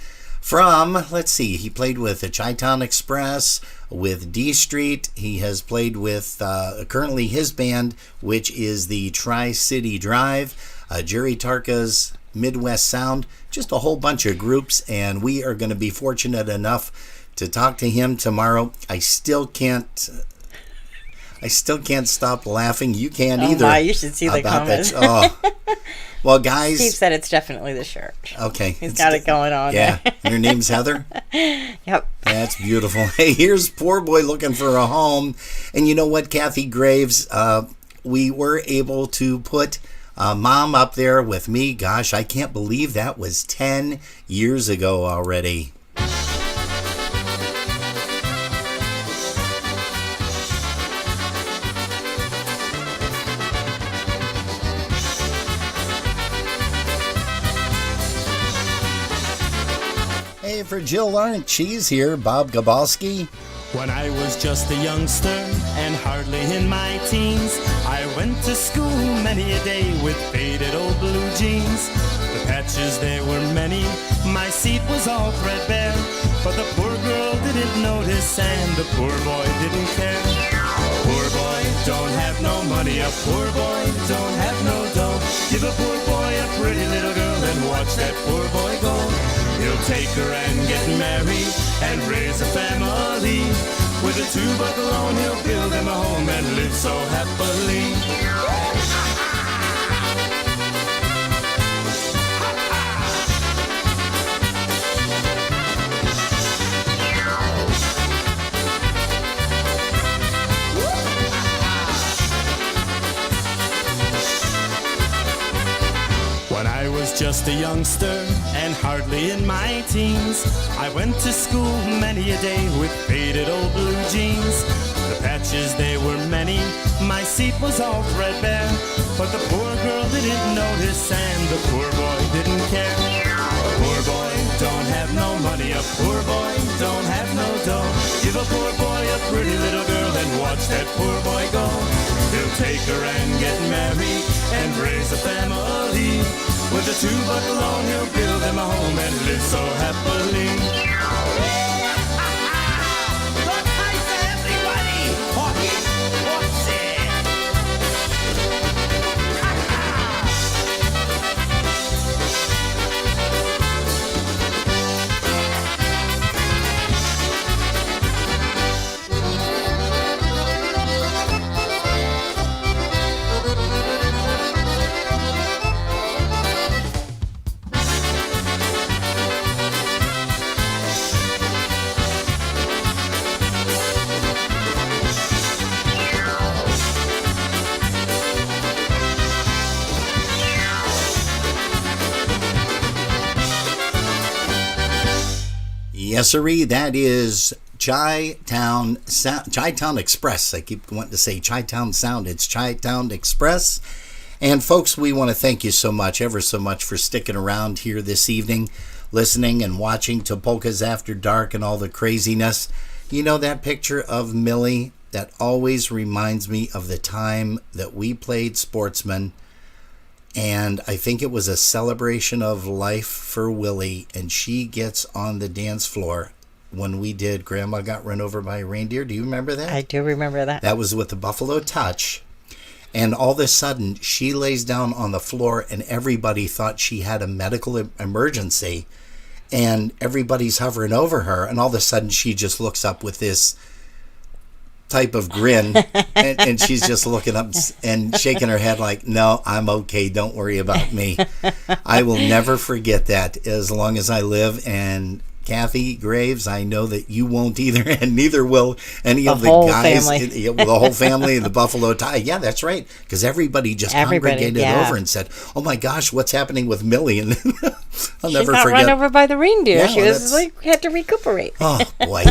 A: from, let's see, he played with the Chi-Town Express, with D Street. He has played with currently his band, which is the Tri-City Drive, Jerry Tarka's Midwest Sound, just a whole bunch of groups, and we are going to be fortunate enough to talk to him tomorrow. I still can't stop laughing. You can't either.
F: My, you should see the
A: about
F: comments.
A: that. Oh. Well, guys.
F: Steve said it's definitely the shirt.
A: Okay.
F: He's got it going on.
A: Yeah. And her name's Heather?
F: Yep.
A: That's beautiful. Hey, here's Poor Boy Looking for a Home. And you know what, Kathy Graves? We were able to put Mom up there with me. Gosh, I can't believe that was 10 years ago already. for Jill Lawrence. She's here. Bob Gabalski.
N: When I was just a youngster and hardly in my teens, I went to school many a day with faded old blue jeans. The patches, there were many, my seat was all threadbare, but the poor girl didn't notice and the poor boy didn't care. Poor boy don't have no money, a poor boy don't have no dough. Give a poor boy a pretty little girl and watch that poor boy go. He'll take her and get married and raise a family. With a $2 loan, he'll build him a home and live so happily. When I was just a youngster and hardly in my teens, I went to school many a day with faded old blue jeans. The patches, they were many, my seat was all threadbare, but the poor girl didn't notice and the poor boy didn't care. A poor boy don't have no money, a poor boy don't have no dough. Give a poor boy a pretty little girl and watch that poor boy go. He'll take her and get married and raise a family. With a $2 loan, he'll build him a home and live so happily.
A: Yes, sirree, that is Chi-Town Express. I keep wanting to say Chi-Town Sound. It's Chi-Town Express. And folks, we want to thank you so much, ever so much, for sticking around here this evening, listening and watching to Polkas After Dark and all the craziness. You know that picture of Millie? That always reminds me of the time that we played Sportsman. And I think it was a celebration of life for Willie, and she gets on the dance floor when we did Grandma Got Run Over by a Reindeer. Do you remember that?
F: I do remember that.
A: That was with the Buffalo Touch. And all of a sudden, she lays down on the floor, and everybody thought she had a medical emergency. And everybody's hovering over her, and all of a sudden, she just looks up with this type of grin, and she's just looking up and shaking her head like, no, I'm okay, don't worry about me. I will never forget that as long as I live. And Kathy Graves, I know that you won't either, and neither will any of the guys, the whole family, the Buffalo Tie. Yeah, that's right, because everybody just congregated over and said, oh my gosh, what's happening with Millie? And I'll never forget.
F: Run over by the reindeer.
A: Yeah,
F: she was had to recuperate.
A: Oh boy.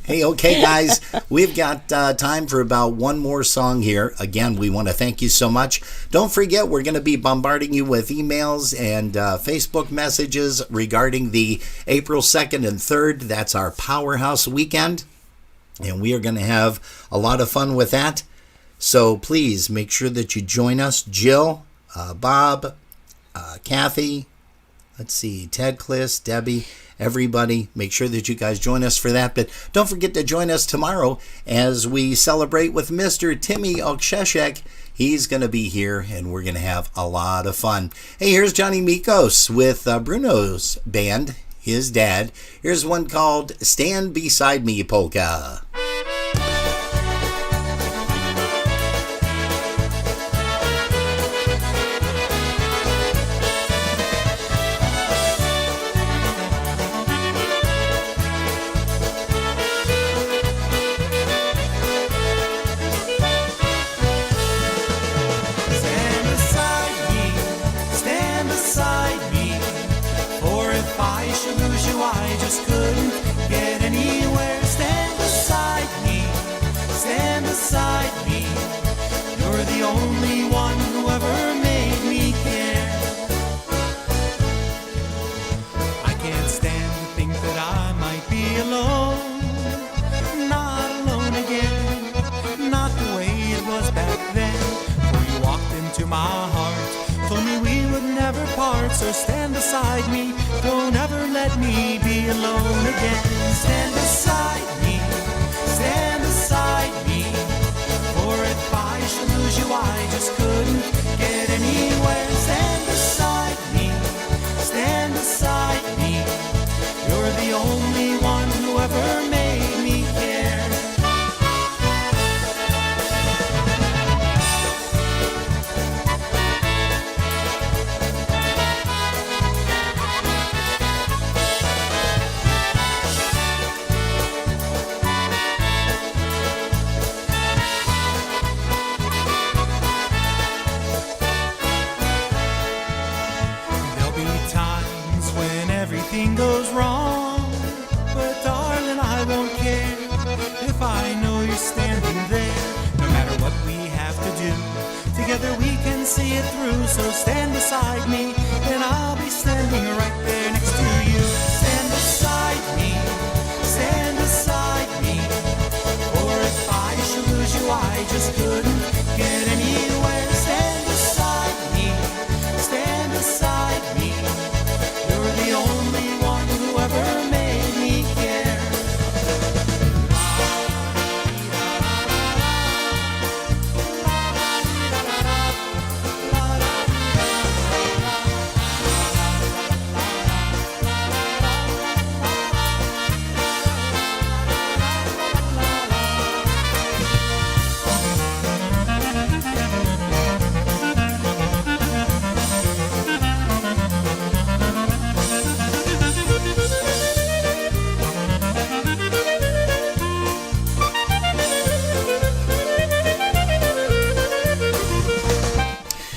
A: Hey, okay, guys, we've got time for about one more song here. Again, we want to thank you so much. Don't forget, we're going to be bombarding you with emails and Facebook messages regarding the April 2nd and 3rd. That's our Powerhouse Weekend, and we are going to have a lot of fun with that. So please make sure that you join us. Jill, Bob, Kathy, let's see, Ted Kliss, Debbie, everybody, make sure that you guys join us for that. But don't forget to join us tomorrow as we celebrate with Mr. Timmy Oksheshek. He's going to be here, and we're going to have a lot of fun. Hey, here's Johnny Mikos with Bruno's band, his dad. Here's one called Stand Beside Me Polka.
L: I just couldn't get anywhere. Stand beside
N: Told me we would never part, so stand beside me. Don't ever let me be alone again. Stand beside me, stand beside me. For if I should lose you, I just couldn't get anywhere. Stand beside me, stand beside me. You're the only one who ever made me care. There'll be times when everything goes wrong, but darling, I won't care if I know you're standing there. No matter what we have to do, together we can see it through. So stand beside me, and I'll be standing right there next to you. Stand beside me, stand beside me. For if I should lose you, I just couldn't get anywhere. Stand beside me, stand beside me. You're the only one who ever made me care.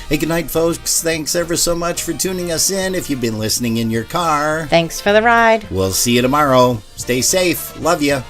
A: Hey, good night, folks. Thanks ever so much for tuning us in. If you've been listening in your car,
F: Thanks for the ride.
A: we'll see you tomorrow. Stay safe. Love you.